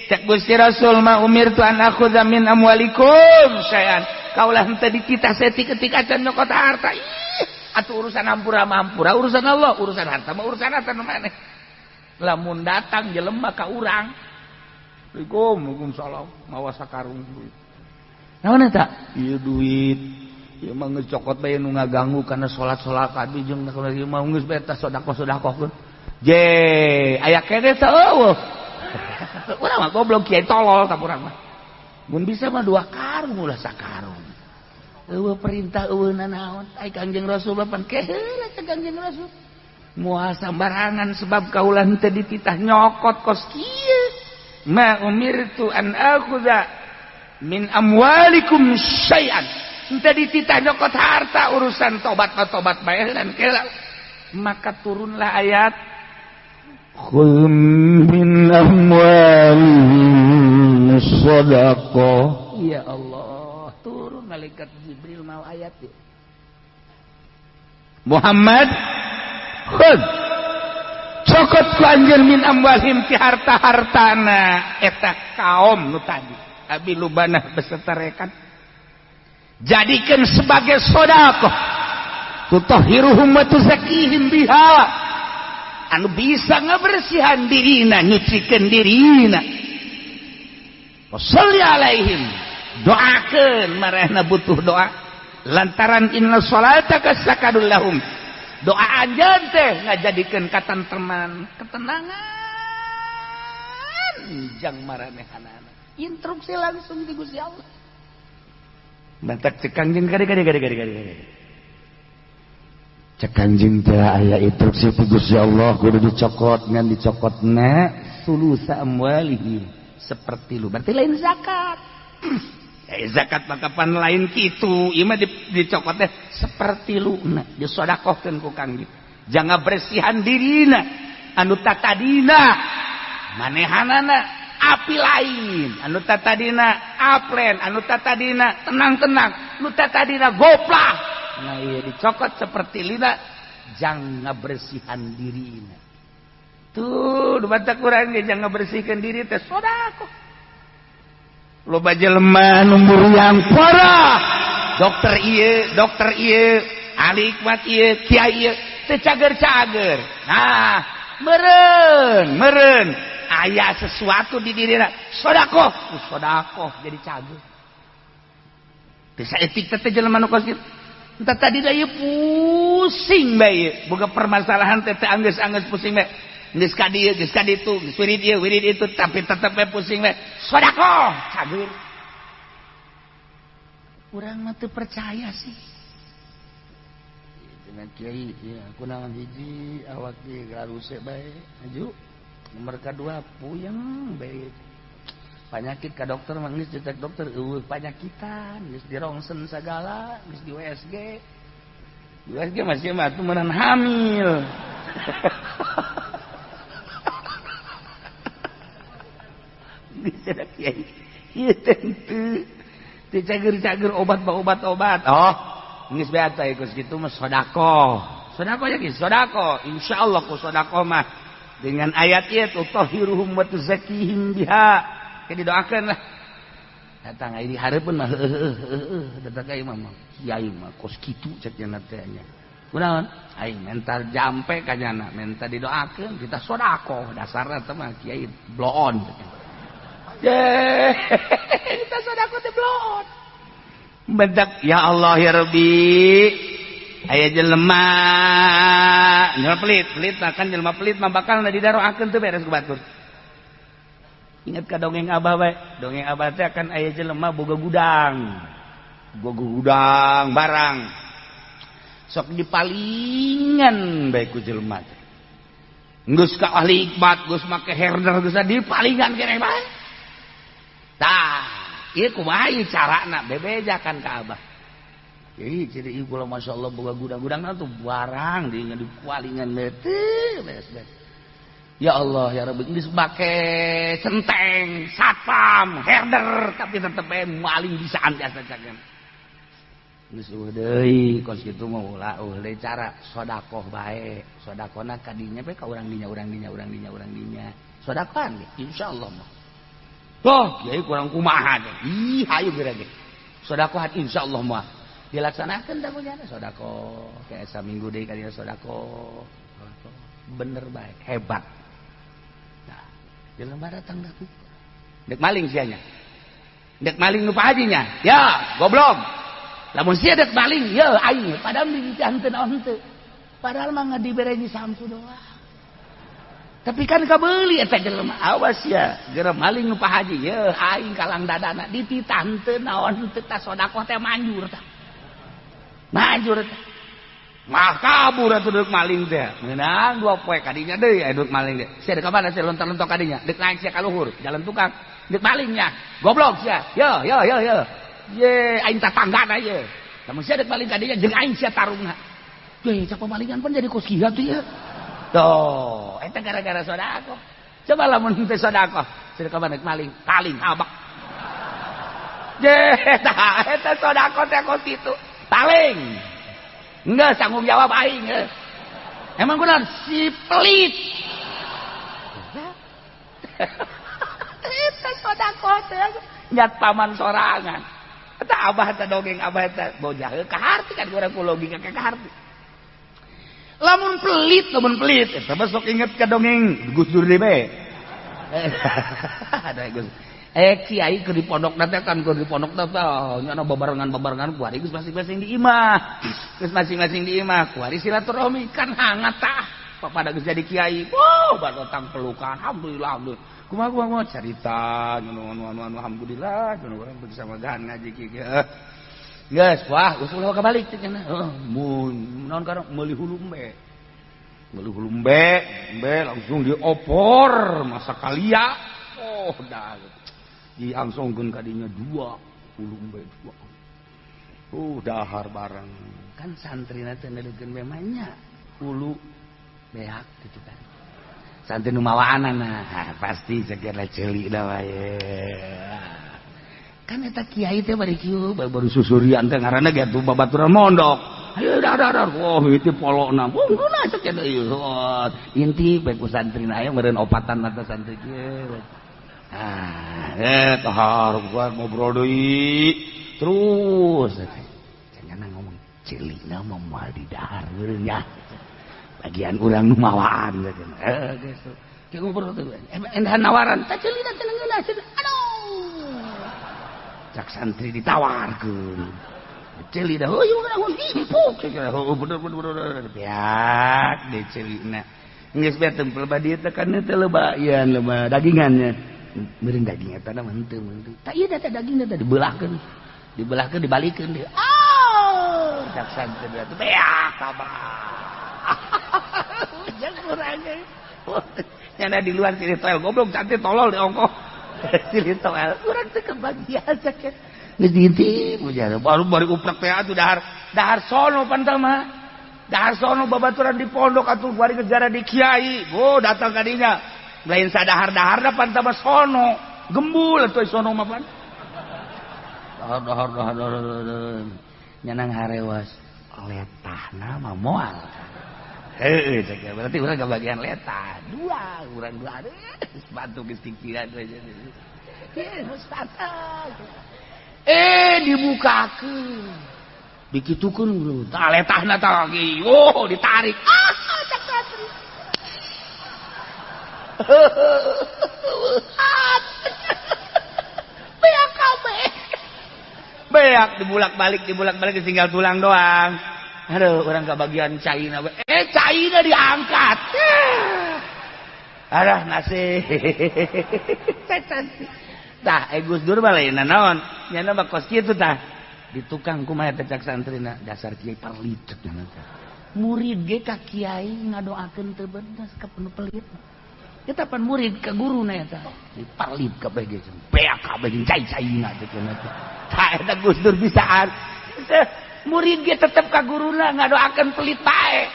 cek Gusti Rasul ma umirtu an akhudha min amwalikum sayan kaulah henteu dititah setik ketika can nyokot harta atuh urusan hampura urusan Allah urusan harta mah urusan harta maneh lamun datang jelema ka urang Waalaikumsalam mawa sakarung duit naon eta ieu duit ieu mah geus cokot bae nu ngaganggu kana salat-salat abi jeung ieu mah geus bae tah sedekah-sedekahkeun je aya kene teh eueuh urang mah goblok kiai tolol ka urang mah mun bisa mah 2 karung ulah sakarung eueuh perintah eueuhna naon ai Kangjeng Rasul pan keheula teh Kangjeng Rasul moal sambarangan sebab kaula henteu dititah nyokot kos kieu ma umirtu an akhudha min amwalikum syai'an henteu dititah nyokot harta urusan tobat bae dan keula maka turunlah ayat khudh min amwalihim shadaqah ya Allah turun malaikat Jibril mau ayat ya. Muhammad khudh cokot ku anjeun min amwalihim ti harta-hartana eta kaum nu tadi abi lubana beserta rekan jadikan sebagai sedekah tutahhiruhum wa tuzakkihim biha anu bisa ngabersihan dirina nyucikeun dirina washolli alaihim doakeun marehna butuh doa lantaran inna sholataka sakadul lahum doa anjeun teh ngajadikeun katenteman ketenangan jang maranehanana instruksi langsung di Gusti Allah bantak cek Kangjeng gade cek Kangjeng teh aya instruksi ti Gusti Allah kudu dicokot ngan dicokotna sulusa amwalihi seperti lu berarti lain zakat zakat mah kapan lain kitu ieu mah dicokot teh seperti lu nah disedekahkeun ku Kangjeng jangan bersihan dirina anu tatadina manehanana api lain anu tatadina aplen anu tatadina tenang-tenang anu tatadina goplah nah iya dicokot seperti lina jangan ngabersihan dirina tuh dibantah kurang jangan ngabersihkan diri teh sedekah loba jelema nu muriang parah dokter ieu ahli hikmat ieu kiai ieu teu cager-cager nah meureun aya sesuatu di dirina sedekah jadi cager teu saeutik teh jelema nu kos kitu entah tadi dah ieu pusing bae boga permasalahan teh anggeus pusing bae geus ka dieu geus ka ditu geus wirid itu tapi tetep bae pusing bae sedekah cager urang mah teu percaya sih dengan kiai ya kunaon hiji awak di garuse bae maju nomor kedua puyeng bae penyakit ka dokter mah geus ditek dokter eueuh panyakitan geus dirongsen sagala geus di USG masih mah tuh menan hamil bisa kiai ieu tentu teu cager-cager obat oh geus beat teh geus kitu mah sedekah ya geus sedekah insyaallah ku sedekah mah dengan ayat ieu tutahhiruhum wa tuzakkihim biha kayak didoakan lah datang ini hareupeun mah datang ka imam kiai mah kos kitu cek nya teh nya kunaon aing mental jampe ka nyana mental didoakeun kita sedekah dasarna teh mah kiai bloon ye kita sedekah teh bloon bedak ya Allah ya Rabbi aya jelema pelit kan jelema pelit mah bakal didaroakeun teu beres ku batur. Ingat ka dongeng Abah bae. Dongeng Abah teh akan aya jelema boga gudang barang. Sok dipalingan bae ku jelema teh. Geus ka ahli hikmat, geus make herder geus dipalingan keneh bae. Tah, ieu kumaha ieu carana bebejakan ka Abah. Jadi ciri ieu kula masyaallah boga gudang-gudangna tuh barang dinya di kualingan teh beres. Ya Allah ya Rabbi geus make centeng, satpam, herder tapi tetep maling bisaan biasa cakeun. Geus deui kos kitu mah ulah deui cara sedekah bae. Sedekahna ka dinya bae ka urang dinya. Sedekahan insyaallah mah. Toh kiai kurang kumaha teh. Ih hayu geura ge. Sedekahan insyaallah mah dilaksanakeun da punya sedekah. Kayak saminggu deui ka dinya sedekah. Bener bae, hebat. Nah, jelema datang da tuh. Dek maling sianya. Dek maling nu pahajinya. Ya, goblok. Lamun sia dek maling, ya aing padahal dijanten henteu. Padahal mah ngadibereji samsu doang. Tapi kan kabeuli eta jelema. Awas ya, geura maling nu pahaji, ya aing kalang dadana dititah henteu naon henteu tah sedekah teh manjur tah. Manjur tah. Mah kabur atuh dek maling teh. Meunang 2 poe kadinya deui aya dek maling teh. Sia dek ka mana sia lontar-lontor kadinya, dek naik sia ka luhur, jalan tukang. Dek malingnya, goblok sia. Yo. Ye aing tatanggana ye. Lamun sia dek maling kadinya jeung aing sia tarungna. Ye cak pamalingan pun jadi kosiha tuh ya. Tuh, eta gara-gara sedekah. Coba lamun teu sedekah, sedekah dek maling, paling abak. Ye eta sedekah teh kos kitu. Paling. Enggak sanggup jawab aing. Emang benar si pelit. Eta sedekah teh nyat paman sorangan. Eta abah teh dongeng abah teh bojah ka harti kan urang ku logika ka harti. Lamun pelit eta besok inget ka dongeng Gus Dur deui bae. Ada Gus. Kiai keur di pondok teh kan keur di pondok teh nya babarengan kuari geus masing-masing di imah. Geus masing-masing di imah kuari silaturahmi kan hangat tah. Pada geus jadi kiai. Wow, batotang pelukan. Alhamdulillah. Kumaha carita nu alhamdulillah nu urang bersama magahan ngaji kieu. Geus wah usul ka balik teh cenah. Mun naon karang meuli hulu embe. Meuli hulu embe langsung diopor masak kalia. Oh dah. Diangsongkeun ka dinya 2 hulu embe 2. Dahar bareng. Kan santrina teh neudekeun memangnya hulu beak gitu kan. Santri nu mawaanana pasti segera ceuli da wae. Kan eta kiai teh bari kieu baru susurian teh ngaranna ge atuh babaturan mondok. Ayo dar. Wah itu polona. Pungguna cek eta ieu. Inti bae ku santrina aya meureun opatan mata santri kieu. Tahar gua ngobrol deui. Terus cenah ngomong ceulina mah moal di dahar meureun ya. Bagian urang nu mawaan geus. Ki ngobrol teh. Endahan nawaran, tah ceulina teh ngeunah. Aduh. Cak santri ditawarkeun. Ceuli dah, "Oh, urang mun impuk." Oh, bener. Biak de ceulina. Geus bae tempel badi teh kan teh loba ieu loba dagingannya. Meureun daging eta mah henteu. Tah ieu teh dagingna teh dibelahkeun. Dibalikeun deui. Oh, cak santri teh beak kabah. Jangan kurangnya. Nyana di luar sini toel goblok cantik tolol di ongkoh. Sini toel kurang teh kebagian sakit. Geus diintip ujana baru uplek teh atuh dahar sono pantah mah. Dahar sono babaturan di pondok atuh bari ngejara di kiai. Oh datang ka dinya. Lain sadahar-daharna pantah mah sono. Gembul atuh sono mah pan. Dahar. Nyanang harewas letahna mah moal. Berarti urang kebagian letah. 2 urang 2 aduh bantu geus pikiran aja. Ye mustata. Dibukakeun. Dikitukeun bro. Tah letahna tah lagi. Oh ditarik. Cak santri. Beak kabeh. Beak dibulak-balik tinggal tulang doang. Aduh, orang kebagian caina. Caina diangkat. Aduh, nasi. Tah, Gus Dur mah lain naon. Nyana mah kos kitu tah. Di tukang kumaha teh cak santrina, dasar kiai perlit cenah teh. Murid ge ka kiai ngadoakeun teu bener ka pelit. Kita pan murid ka guruna eta. Diperlit kabeh ge. Beak kabeh jeung cai-caina teh cenah teh. Tah eta Gus Dur bisaan. murid ge tetep ka guruna ngadoakeun pelit bae.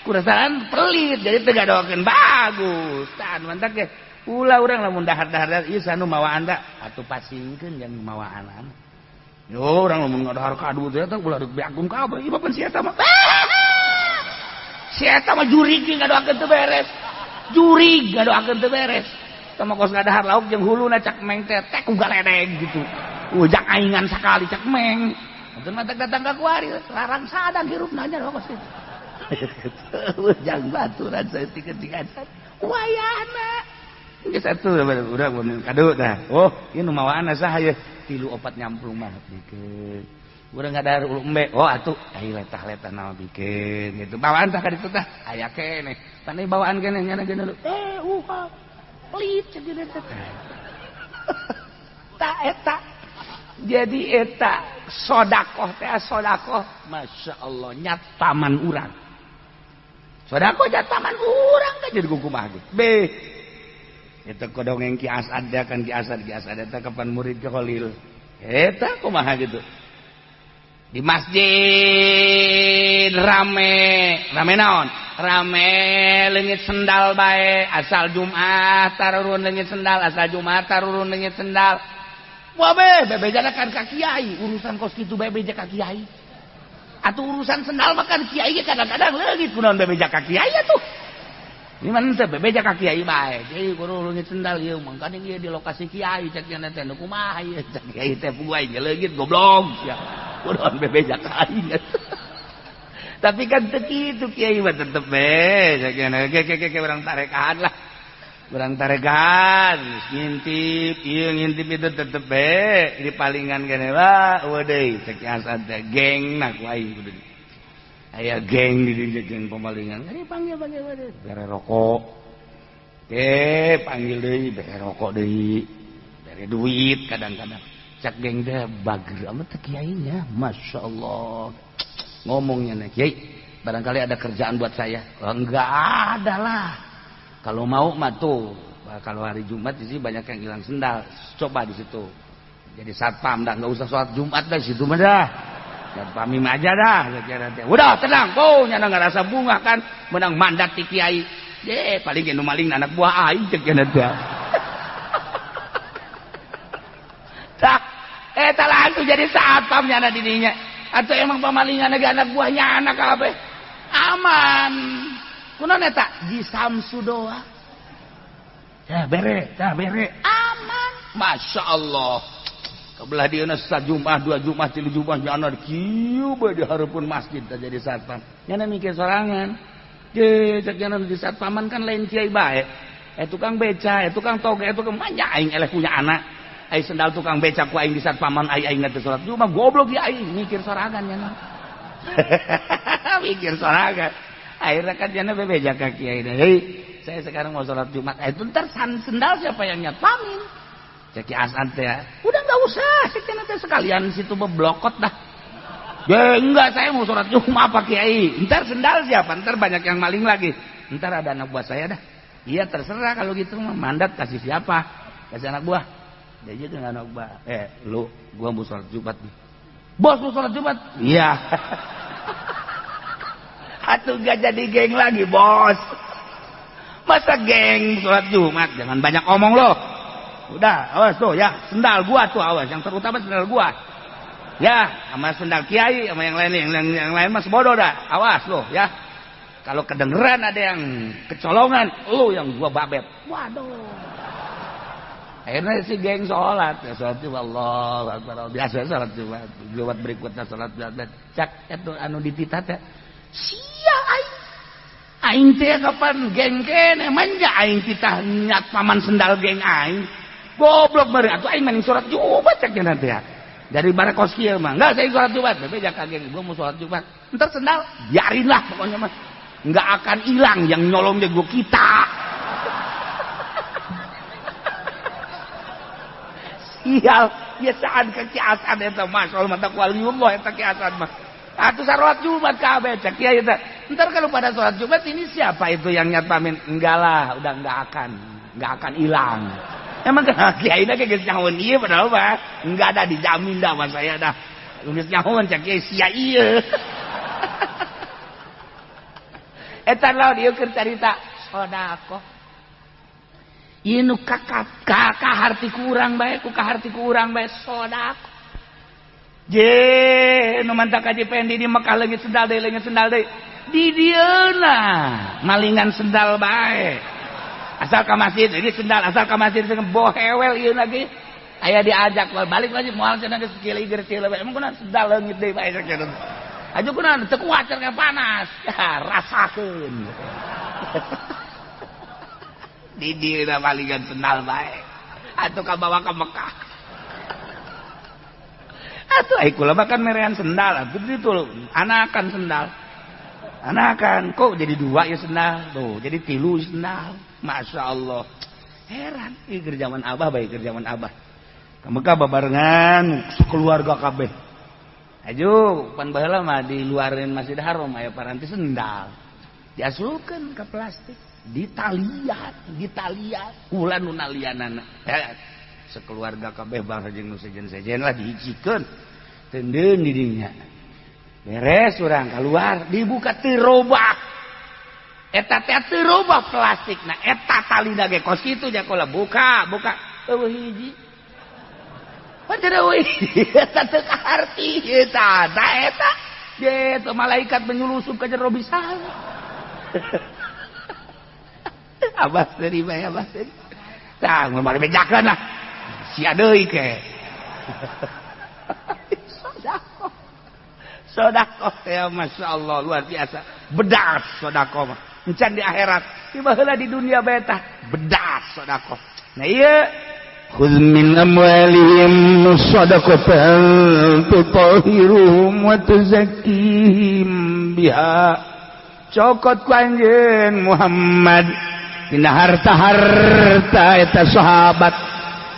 Kurasaan pelit jadi teu ngadoakeun bagus. Tah mantap ge. Ulah urang lamun dahar-dahar ieu sanu mawa anda atuh pasingkeun yang mawaan. Yo urang lamun ngadahar kadu teh teh ulah deuk beagum ka abah ieu bapan si eta mah. Si eta mah jurig ngadoakeun teu beres. Jurig ngadoakeun teu beres. Sama kos ngadahar lauk jeung huluna cak meng teh ku galedeg gitu. Ujak aingan sakali cak meng. Atuh mah datang ka kuari larang sadang hirupna nya kos. Ujang baturan saeutik-eutikan. Wayahna. Geus atuh urang mun kado tah. Oh, ieu nu mawaana saha ye? 3-4 nyamplung mah bikeun. Urang ngadahar ulu embe. Oh atuh ai letah-letah naon bikeun gitu. Bawaan tah ka ditu tah aya keneh. Tani bawaan keneh nya geuna lu. Pelit jadi eta. Tak eta. Jadi eta sodakoh teh sodakoh, masya Allah nyat paman urang. Sodakoh nyat paman urang teh jadi kumaha ge. B. Eta kodongeng Ki Asad kan Ki Asad eta kapan murid ke Khalil. Eta kumaha gitu. Di masjid rame naon? Rame leungit sendal bae asal Jumat tarurun leungit sendal asal Jumat tarurun leungit sendal. Wah bebejakan ka kiai urusan kos kitu bebeja ka kiai. Atuh urusan sendal makan kiai kadang-kadang leungit kunaon bebeja ka kiai atuh. Ini mana teh bebeja ka kiai bae. Jadi kudu leungit sendal ieu mangkana ieu di lokasi kiai cek nya teh nu kumaha ieu cek kiai teh puguai leungit goblok sia. Kunaon bebeja ka aing. Tapi kan teu kitu kiai mah tetep cek nya ge urang tarekaan lah. Urang tarekaan ngintip ieu ngintip itu tetep di palingan keneh wah deui cek Hasan teh gengna ku aing kudu. Aya geng di dieu geng pamalingan. Ari panggil bere rokok. Panggil deui bere rokok deui. Bere duit kadang-kadang. Cak geng teh bager amat teh kiai nya, masyaallah. Ngomongnya nih kiai, barangkali ada kerjaan buat saya. Enggak ada lah. Kalau mau mah tuh, kalau hari Jumat di sini banyak yang hilang sendal. Coba di situ. Jadi satpam dah, enggak usah sholat Jumat dah situ mah dah. Satpamim aja dah. Udah tenang, nyana nggak rasa bunga kan, menang mandat ti kiai. Paling kenu maling anak buah aing cek nya dah. Tak, langsung jadi satpam nyana di dinya. Atau emang pamalingan anak buahnya anak kabeh aman kunaon eta di Samsu doa bere aman masya Allah kebelah dieuna sajumah 2 Jumat 3 Jumat nyana kieu bae di hareupeun masjid jadi satpam nyana mikir sorangan cek nyana di satpaman kan lain kiai bae tukang beca tukang toge tukang manja aing eleh punya anak ai sendal tukang beca ku aing di satpaman aing teh salat Jumat goblok ya aing mikir sorangan nya. Mikir sorangan. Akhirnya kan jana bebeja ka kiai deui. Hei, saya sekarang mau salat Jumat. Itu ntar sendal siapa yang nyatpamin? Cek Ki Hasan teh. Udah enggak usah, cenah teh sekalian situ beblokot dah. Ya enggak, saya mau salat Jumat apa kiai. Ntar sendal siapa? Ntar banyak yang maling lagi. Ntar ada anak buah saya dah. Iya terserah kalau gitu mah mandat kasih siapa? Kasih anak buah. Dia jadi anak buah. Lu, gua mau sholat Jumat nih. Bos mau sholat Jumat? Iya. Atuh gak jadi geng lagi bos. Masa geng sholat Jumat? Jangan banyak omong loh. Udah, awas tuh ya. Sendal gua tuh awas. Yang terutama sendal gua. Ya, sama sendal kiai, sama yang lain mas bodoh dah. Awas loh ya. Kalau kedengeran ada yang kecolongan, lu yang gua babet. Waduh. Akhirnya si geng sholat Jumat Allah Akbar biasa sholat Jumat berikutnya sholat Jumat cak itu anu ditita teh sia aing teh kapan geng kene manja aing titah nyat paman sendal geng aing goblok bari atuh aing mending sholat Jumat cak nanti ya dari bare kos kieu mah enggak saya sholat Jumat bebe jak geng gua mau sholat Jumat entar sendal biarin lah pokoknya mah enggak akan hilang yang nyolong jago kita. Iya, biasaan ke Ki Hasan eta masyaallah mata waliullah eta Ki Hasan mah. Atuh salat Jumat kabeh cek kiai eta. Entar kalau pada salat Jumat ini siapa itu yang nyatpamin? Enggak lah, udah enggak akan hilang. Emang kan kiai na geus nyahoeun ieu padahal mah enggak ada dijamin dah sama saya dah. geus nyahoan cak kieu sia ieu. Eta lawan ieu keur carita sedekah. Ieu nu kaharti ku urang bae, ku kaharti ku urang bae sedekah. Je nu mantap kaji pendi di Mekah leungit sendal deui. Di dieuna malingan sendal bae. Asal ka masjid ini sendal, asal ka masjid bohewel ieu lagi. Aya diajak balik lagi moal cenah geus kieu bae. Emang kunaon sendal leungit deui bae sakitu. Aju kunaon teu kuat cenah panas. Ya rasakeun. Di dieuna malingan sendal bae. Atuh ka bawa ka Mekah. Atuh ai kula makan merean sendal atuh ditu anakan sendal. Anakan kok jadi 2 ya sendal. Tuh, jadi 3 sendal. Masya Allah. Heran ieu keur zaman Abah bae keur zaman Abah. Ka Mekah babarengan keluarga kabeh. Aju pan baheula mah di luareun Masjid Haram aya paranti sendal. Diasulkeun ka plastik, ditaliat. Ulah nu nalianana. Sekeluarga kabeh bangsa jeung nu sejen-sejen lah dihicikeun tendeun di dinya beres urang keluar dibuka teu robah eta teh teu robah plastikna eta talina ge kos kitu jakola buka eueuh hiji padahal eueuh eta teu kaharti eta ge teu malaikat menyulusup ka jero bisan abah terima ya abah tah mari bejakeun lah sia deui ke. Sedekah ya Masya Allah luar biasa. Bedas sedekah mah. Encan di akhirat. Tiba heula di dunia bae tah bedas sedekah. Nah ieu khudz min amwalihim shadaqatan tutahhiruhum wa tuzakkihim biha. Cokot ku anjeun Muhammad dina harta-harta eta sahabat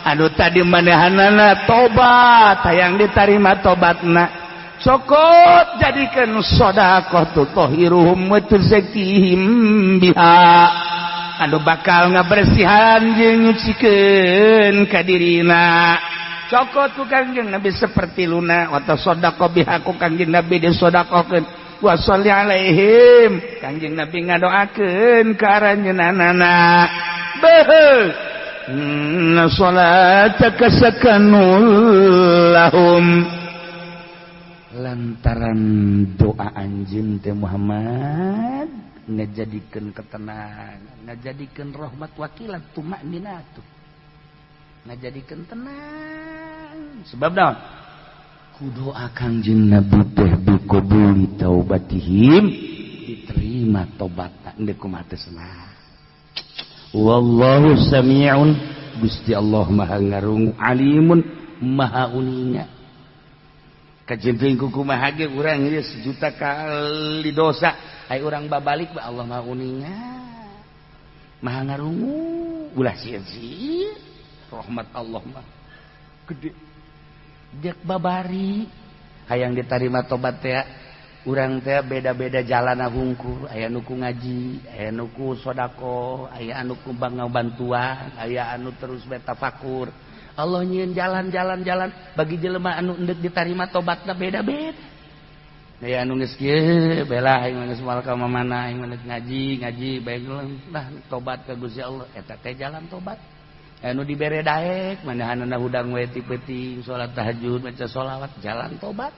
anu tadi manehanana tobat hayang ditarima tobatna cokot jadikeun sedekah tutahhiruhum wa tuzakkihim biha anu bakal ngabersihan jeung nyucikeun ka dirina cokot ku Kangjeng Nabi saperti luna wa tasaddaqah biha ku Kangjeng Nabi disedekahkeun wa sholli alaihim Kangjeng Nabi ngadoakeun ka aranjeunana beuh inna sholataka sakanul lahum lantaran doa anjeun teh Muhammad ngajadikeun ketenangan ngajadikeun rahmat wakilan tumakninatu ngajadikeun tenang sebab naon ku doa Kangjeng Nabi teh biqabuli taubatihim diterima tobatna endeu kumaha teu senang. Wallahu sami'un Gusti Allah maha ngarungu alimun maha uninga kajenteung kumaha ge urang ieu sejuta kali dosa ai urang babalik ba Allah maha uninga maha ngarungu ulah sieun rahmat Allah mah gede dek babari hayang ditarima tobat teh urang teh beda-beda jalana hungkur aya nu ku ngaji aya nu ku sedekah aya anu ku bantuan aya anu terus betafakur Allah nyieun jalan bagi jelema anu endek ditarima tobatna beda-beda aya anu geus kieu bela aing geus moal ka mamana aing ngaji bae lah tobat ka Gusti Allah eta teh jalan tobat anu dibere daek manahanana hudang we ti peuting salat tahajud maca sholawat jalan tobat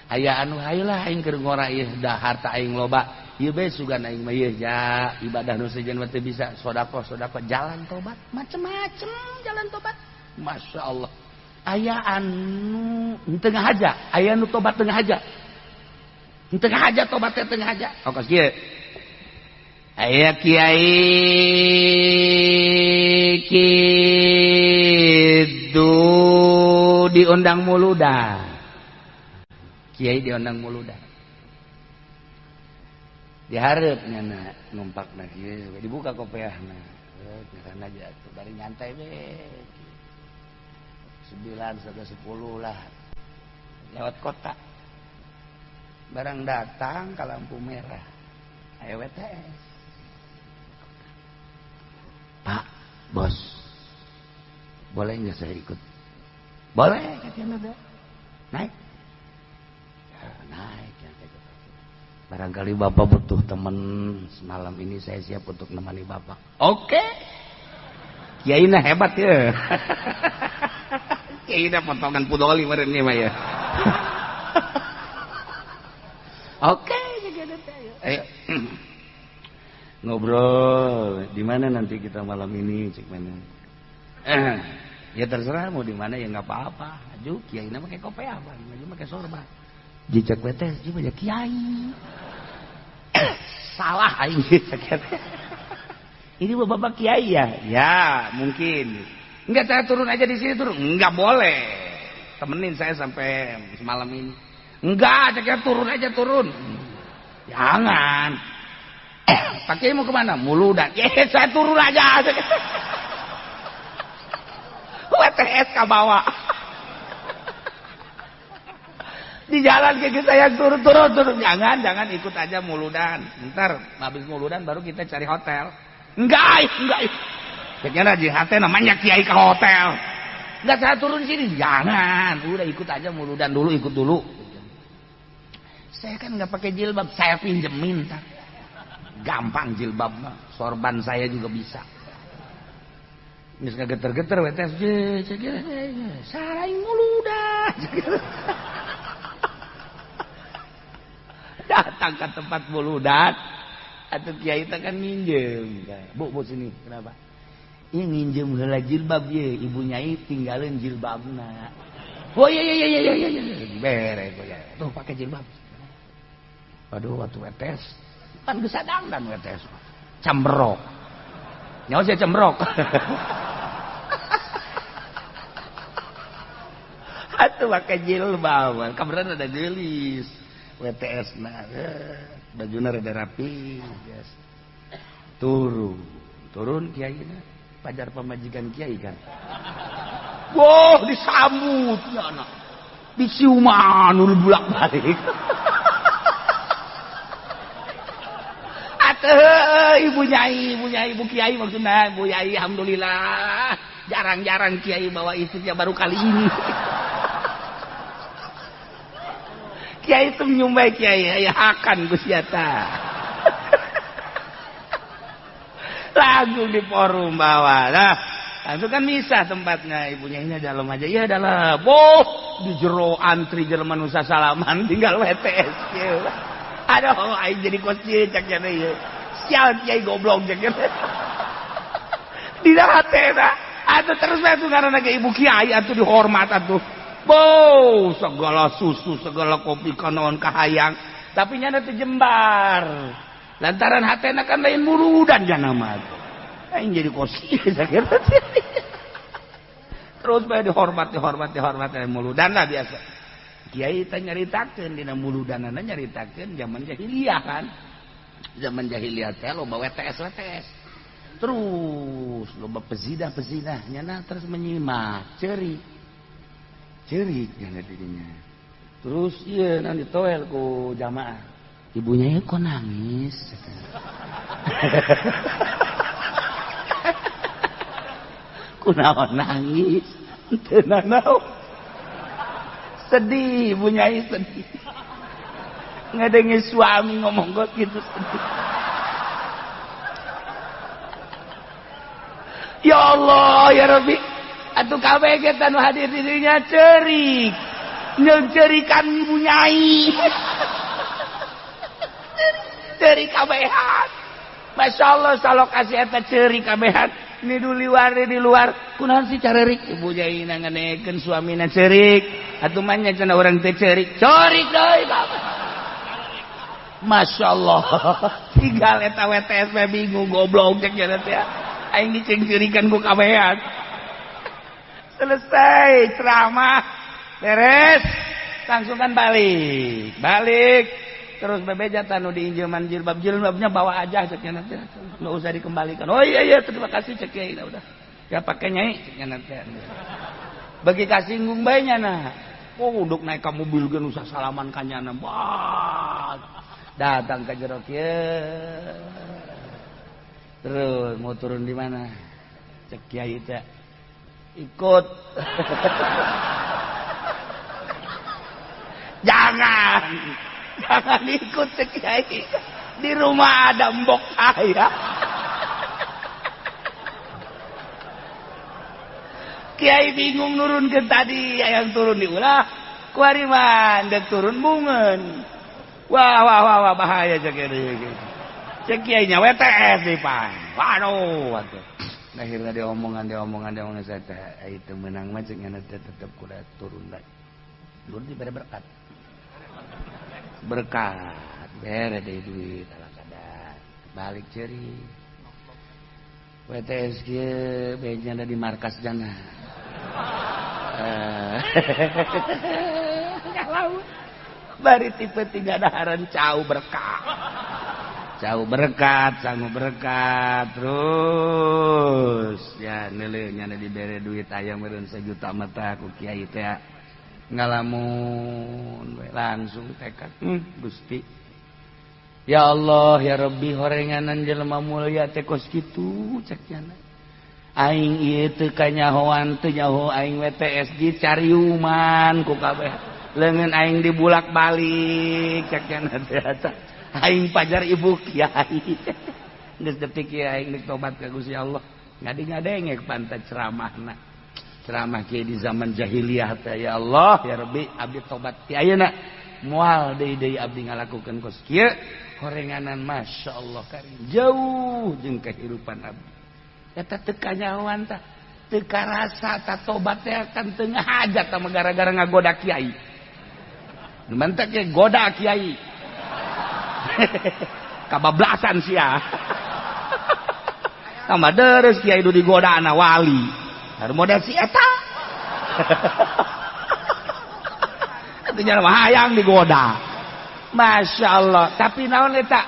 aya anu hayeula aing keur ngora ieu da harta aing loba ieu bae sugan aing mah ieu ja ibadah nu sejen teh bisa sedekah jalan tobat macem-macem jalan tobat Masya Allah aya anu teu ngahaja aya anu tobat teu ngahaja teu ngahaja tobat teh teu ngahaja ongkos kieu aya kiai kitu diundang muludah kiai diundang muludah diharapnya nak numpak na kieu dibuka kopiahna karena aja tuh bari nyantai be 9 sampai 10 lah lewat kota barang datang ke lampu merah aya WTS Pak bos boleh nggak saya ikut boleh katanya naik naik ya. Barangkali Bapak butuh teman semalam ini, saya siap untuk menemani Bapak. Oke. Kiai na hebat ya. Kiai na potongan pudoli meureun ieu mah ya. Oke, ayo. Ngobrol di mana nanti kita malam ini, cek mana? Ya terserah mau di mana ya nggak apa-apa. Aju kiai nama pakai kopi apa? Aju pakai sorban. Jicak betes, aju banyak kiai. Salah aing cek. Ini bapak kiai ya? Ya mungkin. Enggak, saya turun aja di sini turun. Enggak boleh. Temenin saya sampai semalam ini. Enggak, cek turun aja turun. Jangan. Pak Kiai mau kemana? Muludan. Saya turun aja. WTS ke bawah. Di jalan kayak gitu saya turun. Jangan ikut aja Muludan. Ntar habis Muludan baru kita cari hotel. Enggak. Kayaknya jihad namanya Kiai ke hotel. Enggak, saya turun sini. Jangan. Udah ikut aja Muludan dulu, ikut dulu. Saya kan nggak pakai jilbab, saya pinjemin. Gampang jilbab mah, sorban saya juga bisa. Nggak suka geter-geter, wetes saraing Muludan. Datang ke tempat Muludan, atau kiai itu kan minjem. Bu sini, kenapa? Ini minjem heula jilbab ye, ibu nyai tinggalin jilbabna. Oh iya, beres ya. Tuh pakai jilbab. Waduh, waktu wetes kan bisa dangdan wetes cembrok nyawa saya cembrok. Atuh pakai jilbab kabaran ada gelis WTS nah bajuna rada rapi yes. turun kiai na pajar pemajikan kiai kan wow disambut ya anak diciuman ulu bulak-balik. Ibu kiai maksudnya ibu kiai alhamdulillah jarang-jarang kiai bawa istrinya baru kali ini. Kiai itu menyumbai kiai ya akan gusiata. Lagu di forum bawah lah langsung kan bisa tempatnya ibunya ini dalam aja ya dalam di jero antri Jerman Nusa Salaman tinggal WTS ya. Aduh, aing jadi kocil cak jana ieu. Sial kiai goblok cak jana. Di hatena, atuh terus bae tuh ngaranna ke ibu kiai atuh dihormat atuh. Bo, segala susu, segala kopi kanaon kahayang, tapi nya teh jembar. Lantaran hatena kan lain Muludan jana mah. Aing jadi kocil cak jana. Terus bae dihormat Muludan lah biasa. Kiai teh nyaritakeun dina Muludanana nyaritakeun zaman jahiliyah kan. Zaman jahiliyah teh loba WTS. Terus loba pezinah nyana terus menyimak cerik nyana dirinya. Terus ieu nan ditoel ku jamaah. Ibunya kok nangis. Kunaon nangis? Teu nanaon. Sedih, ibu nyai sedih. Ngedengi suami ngomong kok gitu sedih. Ya Allah, ya Rabbi. Atuh kabeh kita nu hadir dirinya cerik. Nyerikan ibu nyai. Cerik kabehan. Masya Allah, salok kasih eta cerik kabehan. Ini di luar. Kunaon sih carerik? Ibu nyai nanganekeun suamina cerik. Atuh manya cenah urang teh cerik. Cerik deui Bapak. Masya Allah. Tinggal eta WTS bingung goblok cek cenah teh. Aing diceng-cerikan ku kabehan. Selesai ceramah. Beres. Langsung kan balik. Terus bebeja tanu diinjeman jilbabnya bawa aja cek cenah teh. Enggak usah dikembalikan. Oh iya terima kasih cek kiai udah. Ya pakai nyai cek cenah teh. Bagi kasinggung bae nya uduk naik ke mobil geus usah salaman ka nyana. Datang ke jero kieu. Terus mau turun di mana? Cek kiai teh. Ikut. Jangan. Jangan ikut cek Kiai. Di rumah ada mbok saya. Kiai bingung nurun ke tadi, yang turun diulah. Kuari mandek turun bungen. Wah bahaya cek Kiai. Cek Kiainya WTS di pan. Waduh. Akhirnya dia omongan saya teh itu menang mah cek ngana tetep kuda turun lagi. Turun di bere berkat. Berkat bere deui duit ala kada. Balik ceuri. WTS kieu benyana di markas jana. Kalau bari tipe 3 daharan cau berkah. Cau berkat, sangu berkat terus ya neuleuh nya dibere duit aya meureun 1 juta mata ku kiai teh ngalamun we langsung tekad Gusti ya Allah ya Rabbi horenganan jelema mulia teh kos kitu cek cenah aing ieu teu kanyahoan teu nyaho aing WTS di cariuman ku kabeh leungeun aing dibulak-balik cek cenah teh aing pajar ibu kiai geus detik kiai aing tobat ka Gusti Allah ngadi-ngadengek pantat ceramahna ceramah kiai di zaman jahiliyah teh ya Allah ya Rabbi abdi tobat ti ayeuna moal deui abdi ngalakukeun kos kieu horenganan masyaallah karim jauh jeung kehidupan abdi eta teu kanyahoan tah teu karasa tah tobat teh kan teu ngahajat tah gara-gara ngagoda kiai mantap ge goda kiai kabablasan sia tambah deres kiai itu digoda anak wali harus modal si eta itu jangan hayang digoda Masya Allah tapi naon eta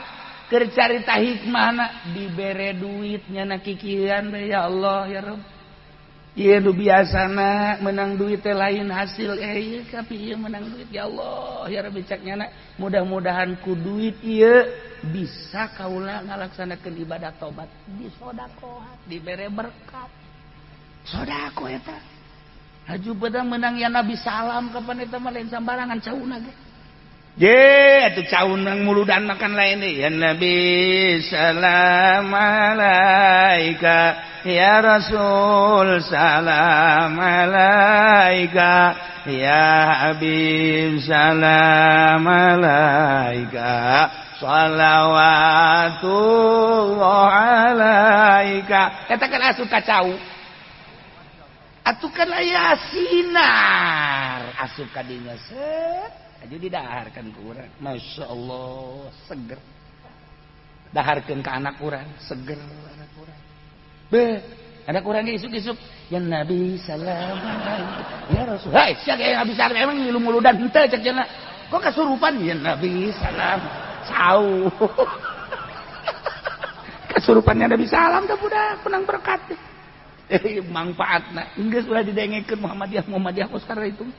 keur carita hikmahna dibere duitnya na kikieuan ya Allah ya Rabb ieu nu biasana menang duit teh lain hasil tapi ieu menang duit ya Allah ya Rabbi caknya mudah-mudahan ku duit ieu bisa kaula ngalaksanakeun ibadah tobat di sedekah dibere berkat sedekah eta haju bedang menang ya Nabi salam kapan eta mah lain sambarangan cauna ge atuh caunang muludan makan lain deui ya Nabi salam alaika ya Rasul salam alaika ya Habib salam alaika salawatullah alaika eta kan asup kacau atuh kan aya sinar asup ka dinya set aja didaharkan ke urang Masya Allah seger daharkan ke anak urang seger anak urang anak urang isuk-isuk ya Nabi salam ya Rasul hai siapa yang Nabi salam emang ngilu muludan henteu cek cenah kok kasurupan ya Nabi salam cau kasurupannya Nabi salam dah budak penang berkat manfaatna geus ulah didengekeun Muhammadiyah kos karena itu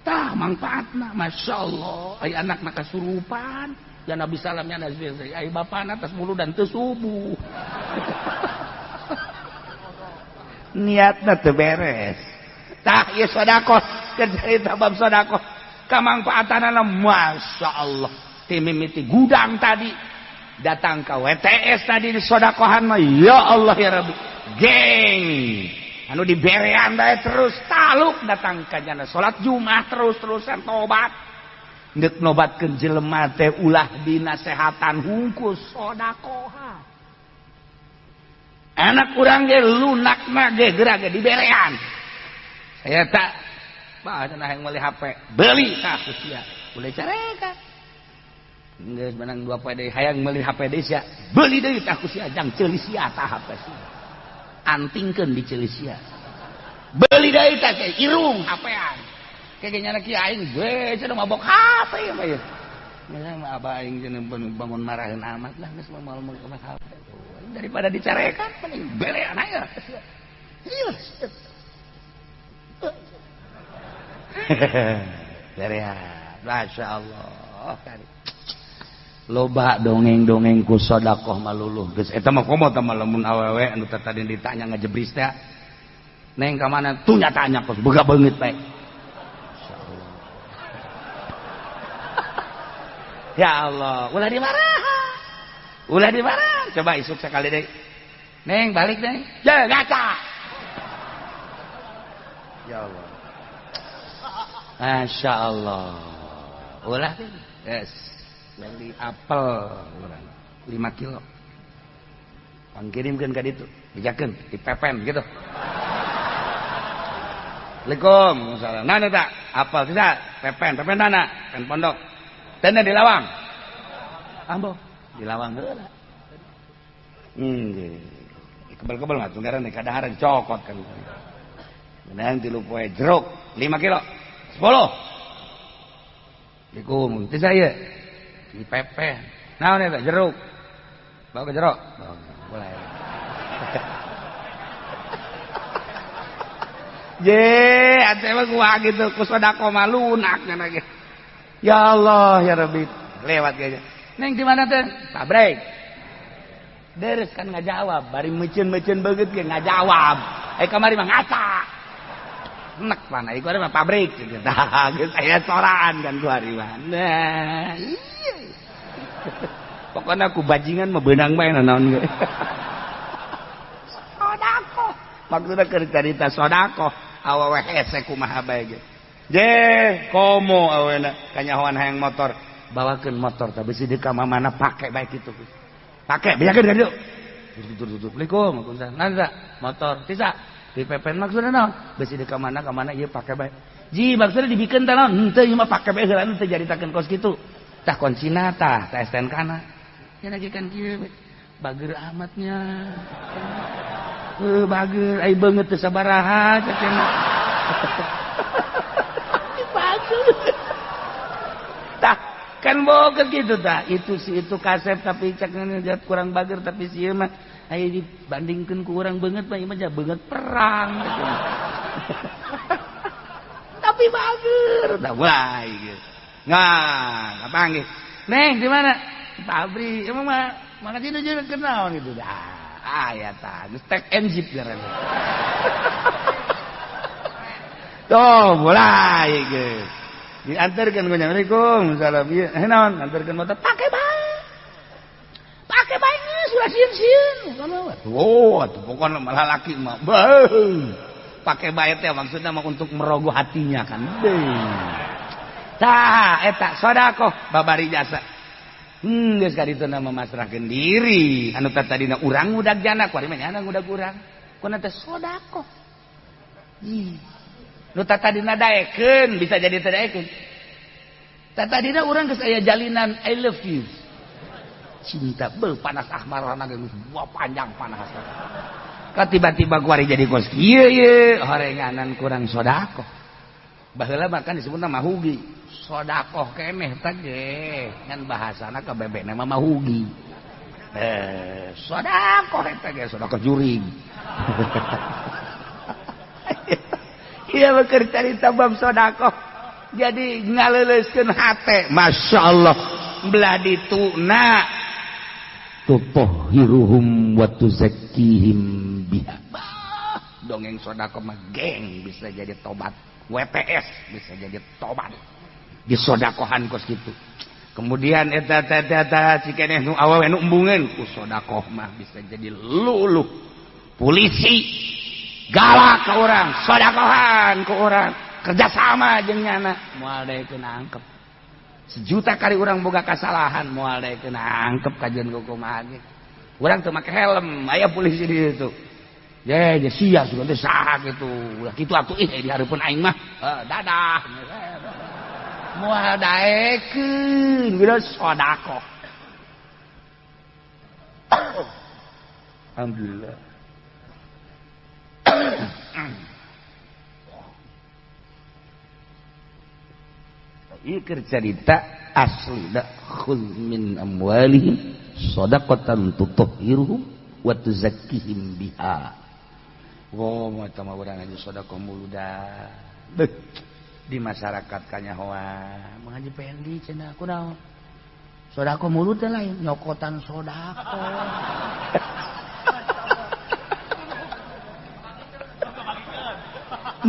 tah manfaatna Masya Allah aya anakna kasurupan ya Nabi salamnya Nabi aya bapana atas muludan teu subuh niatna teu beres tah ieu sedekah cerita bab sedekah kamanfaatanna Masya Allah ti mimiti gudang tadi datang ke WTS tadi di sedekahan mah ya Allah ya Rabbi geng anu diberean bae terus taluk datang ka jana salat Jumat terus-terusan tobat neuk nobatkeun jelema teh ulah dinasehatan hungkul sedekah anak urang ge lunakna ge geura ge diberean saya tak bah cenah hayang meuli HP beuli tah ku sia boleh carekan geus menang 2 poe deui hayang meuli HP deui sia beuli deui tah ku sia jang ceuli sia tah HP sia antingkeun di ceuli sia beuli deui tah irung HP-an kayaknya kieu aing we cenah mabok HP mah ieu nya mah abah aing cenah bangun maraheun amat lah geus moal mabok HP daripada dicarekan mending belean aya berean Masya Allah kari loba dongeng-dongeng ku sedekah maluluh geus eta mah komo tah lamun awewe anu tadi ditanya ngajebris teh neng ka mana tuh nyatanya kos boga beungeut bae Ya Allah, ulah dimarah. Ulah dimarah. Coba isuk sekali deh. Neng, balik neng. Ya, ngaca. Ya Allah. Masya Allah. Ulah. Yes. Beli apel. 5 kilo. Pangkirimkan ke ditu. Dijakeun, dipepen gitu. Assalamualaikum. Nana tak? Apel tidak? Pepen nana. Pen pondok. Tenda di lawang. Ambo. Di lawang heula. Kebel-kebel mah tunggaran di kadaharan cokot kan. Menang 3 poe jeruk 5 kilo. 10. Assalamualaikum. Teu saya. Dipepen. Naon eta jeruk? Bawa ke jeruk. Boleh. Je, ate mah gua gitu ku sodako mah lunak lagi. Ya Allah, ya Rabbi. Lewat aja. Neng di mana teh? Pabrik. Deres kan ngajawab, bari meuceun-meuceun beungeut ge ngajawab. Kamari mah ngaca. Enek pana iku mah pabrik gitu. Tah, geus aya soraan kan ku ari mah. Nah, iya. Pokoknya aku bajingan mah beunang bae naon ge. Sodako. Maksudna keur carita sodako. Awewe hese kumaha bae ge. Je, komo awena kanyahoan hayang motor. Bawakeun motor teh beusi di ka mamana pake bae kitu. Pake bejakeun ka dieu. Tutur-tutur. Assalamualaikum. Nanda motor tisa dipepen maksudna naon? Beusi di ka mana ieu pake bae. Ji maksudna dibikeun teh naon? Henteu ieu mah pake bae heula teh jaritakeun kos kitu. Tah kuncina tah STNK-na. Nya lagi kan kieu bager amatnya. Bager ai beungeut teu sabaraha cenah. Bager. Tah kan boga gitu tah. Itu si itu kasep tapi cek ngeliat kurang bager tapi si ieu mah aya dibandingkeun ku urang beungeut mah ieu mah beungeut perang. Tapi bager tah wae gitu. Nggak panggil. Neng di mana? Pabrik. Emang mah makasih nu jeung kenal gitu dah. Ya tah, stek and zip ngaranna. Tuh, mulai geus. Diantarkeun ku nya. Assalamualaikum. Salam ieu. Naon? Antarkeun motor pake bae. Pake bae geus ulah sieun-sieun. Oh, atuh pokona malah laki mah. Pake bae teh maksudna mah untuk merogoh hatinya kan. Tah, eta sodaqoh babari jasa. Geus ka ditu na memasrahkeun diri. Anu tadina urang ngudag jana, kuari mah nyana ngudag urang. Kuna teh sodaqoh. Nu tadina daekeun bisa jadi teu daekeun. Tadina urang geus aya jalinan I love you. Cinta beuh panas ahmarana geus panjang panas. Ka tiba-tiba kuari jadi kos kieu horenganan kurang sodaqoh. Baheula makan disebutna mahugi. Sodaqoh keneh teh ge ngan bahasana kabebena mah mahugi. Sodaqoh eta ge sodaqoh juring. Ieu mah keur carita bab sodaqoh. Jadi ngaleuleuskeun hate. Masyaallah belah dituna tutahhiruhum wa tuzakkihim biha. Dongeng sodaqoh mah geng bisa jadi tobat. WTS bisa jadi tobat. Disodakohan kos gitu. Kemudian eta cikeneh nu awewe nu embungeun ku sodakoh mah bisa jadi luluh. Polisi galak ka urang, sodakohan ku urang, kerjasama jeung nyana moal daekeun angkep. 1 juta kali urang boga kasalahan moal daekeun angkep kajian kumaha ge. Urang teu make helm, aya polisi di ditu. Ya sia sugan teh saha kitu. Ulah kitu atuh di hareupeun aing mah. Dadah. Moal daekeun geus sodaqoh. Alhamdulillah. Ieu keur carita asli da khudz min amwalihim shadaqatan tutahhiruhum wa tuzakkihim biha. Oh, mata mah urang aja sodaqoh mulu dah. Di masyarakat kanyahoa Mang Haji Pendi cenah kunaon? Sodaqoh mulu teh lain nyokotan sodaqoh.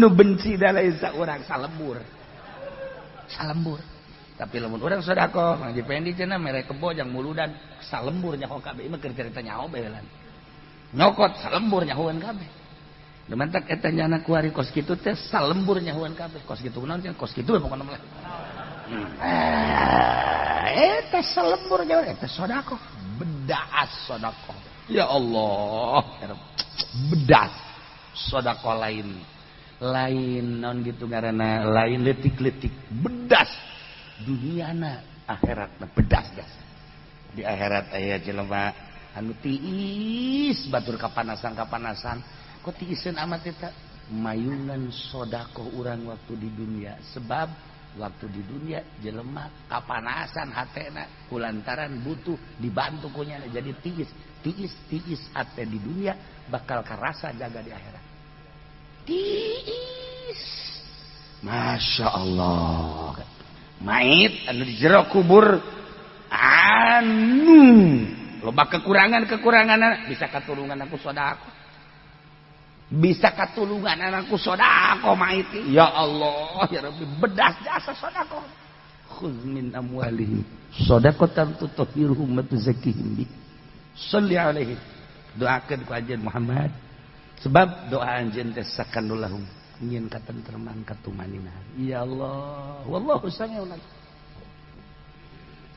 Nu benci da lain saurang salembur. Salembur. Tapi lamun urang sedekah ngaji pendi cenah mere kebo jang muludan salembur nyaho kabeh mah keur cerita nyaho behelan. Nyokot salembur nyahoan kabeh. Demantak eta nyana kuari kos kitu teh salembur nyahoan kabeh. Kos kitu naon cenah kos kitu pokona mah. Eta salembur nyahoan eta sedekah. Bedas sedekah. Ya Allah, bedas sedekah lain naon gitu ngaranna lain letik-letik bedas duniana akhiratna bedas gas di akhirat aya jelema anu tiis batur kapanasan kok tiiseun amat eta mayungan sedekah urang waktu di dunia sebab waktu di dunia jelema kapanasan hatena kulantaran butuh dibantu ku nya jadi tiis ate di dunia bakal karasa jaga di akhirat tiis Masya Allah mait anu di jero kubur anu loba kekurangan bisa katulungan aku sedekah mait ya Allah ya Rabbi bedas jasa sedekah khudz min amwalihim shadaqatan tutahhiruhum wa tuzakkihim bi shalli alaihi doakeun ku anjeun Muhammad sebab doa anjeun teh sakandulahum nyieun katentreman katumanina ya Allah wallahu sami'un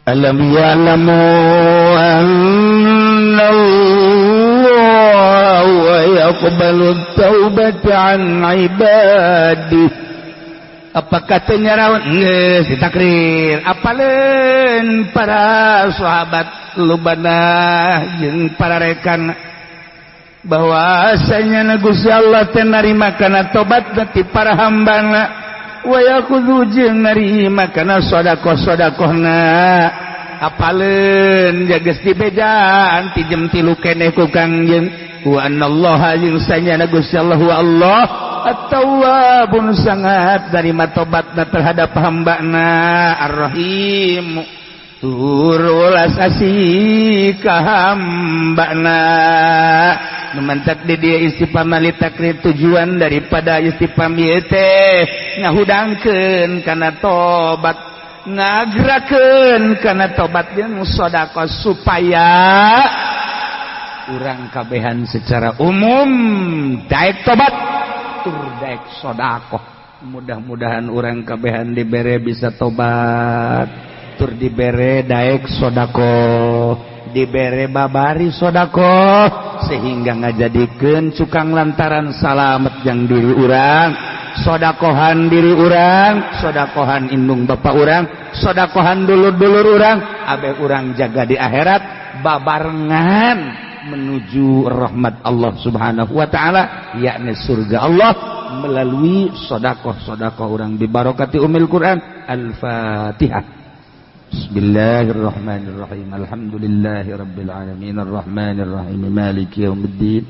alam ya'lamu anna Allah wa yaqbalu taubata an ibadihi apakah teu nyaraon geus ditakrir apaleun para sahabat lobana jeung para rekan bahwasanya Gusti Allah teh narima kana tobat ti para hambana wa yakhudhu jeung narima kana sedekah-sedekahna apaleun geus dibejaan ti jam 3 keneh ku Kangjeng wa anallaha jeung sanyana Gusti Allah wa Allah at-tawwabun sangat narima tobatna terhadap hambana ar-rahim turulas asih ka hambana memantak di dia istifham li takrir tujuan daripada istifham ieu teh ngahudangkeun kana tobat ngagerakeun kana tobat jeung sedekah supaya urang kabehan secara umum daek tobat tur daek sedekah mudah-mudahan urang kabehan dibere bisa tobat tur dibere daek sedekah dibere babari sedekah sehingga ngajadikeun cukang lantaran salamet jang diri urang sedekahan diri urang sedekahan indung bapak urang sedekahan dulur-dulur urang abe urang jaga di akhirat babarengan menuju rahmat Allah Subhanahu wa taala yakni surga Allah melalui sedekah-sedekah urang bi barokati umil Quran Al-Fatihah. Bismillahirrahmanirrahim. Alhamdulillahirabbil alamin arrahmanir rahim maliki yaumiddin.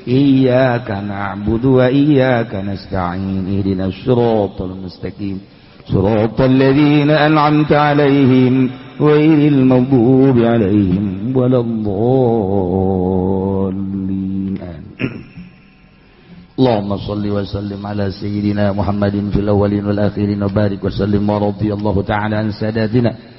Iyyaka na'budu wa iyyaka nasta'in. Ihdinas siratal mustaqim. Siratal ladzina an'amta 'alaihim ghairil maghdubi 'alaihim waladdallin. Allahumma shalli wa sallim ala sayyidina Muhammadin fil awwalin wal akhirin wa barik wa sallim wa radiyallahu ta'ala an sadatina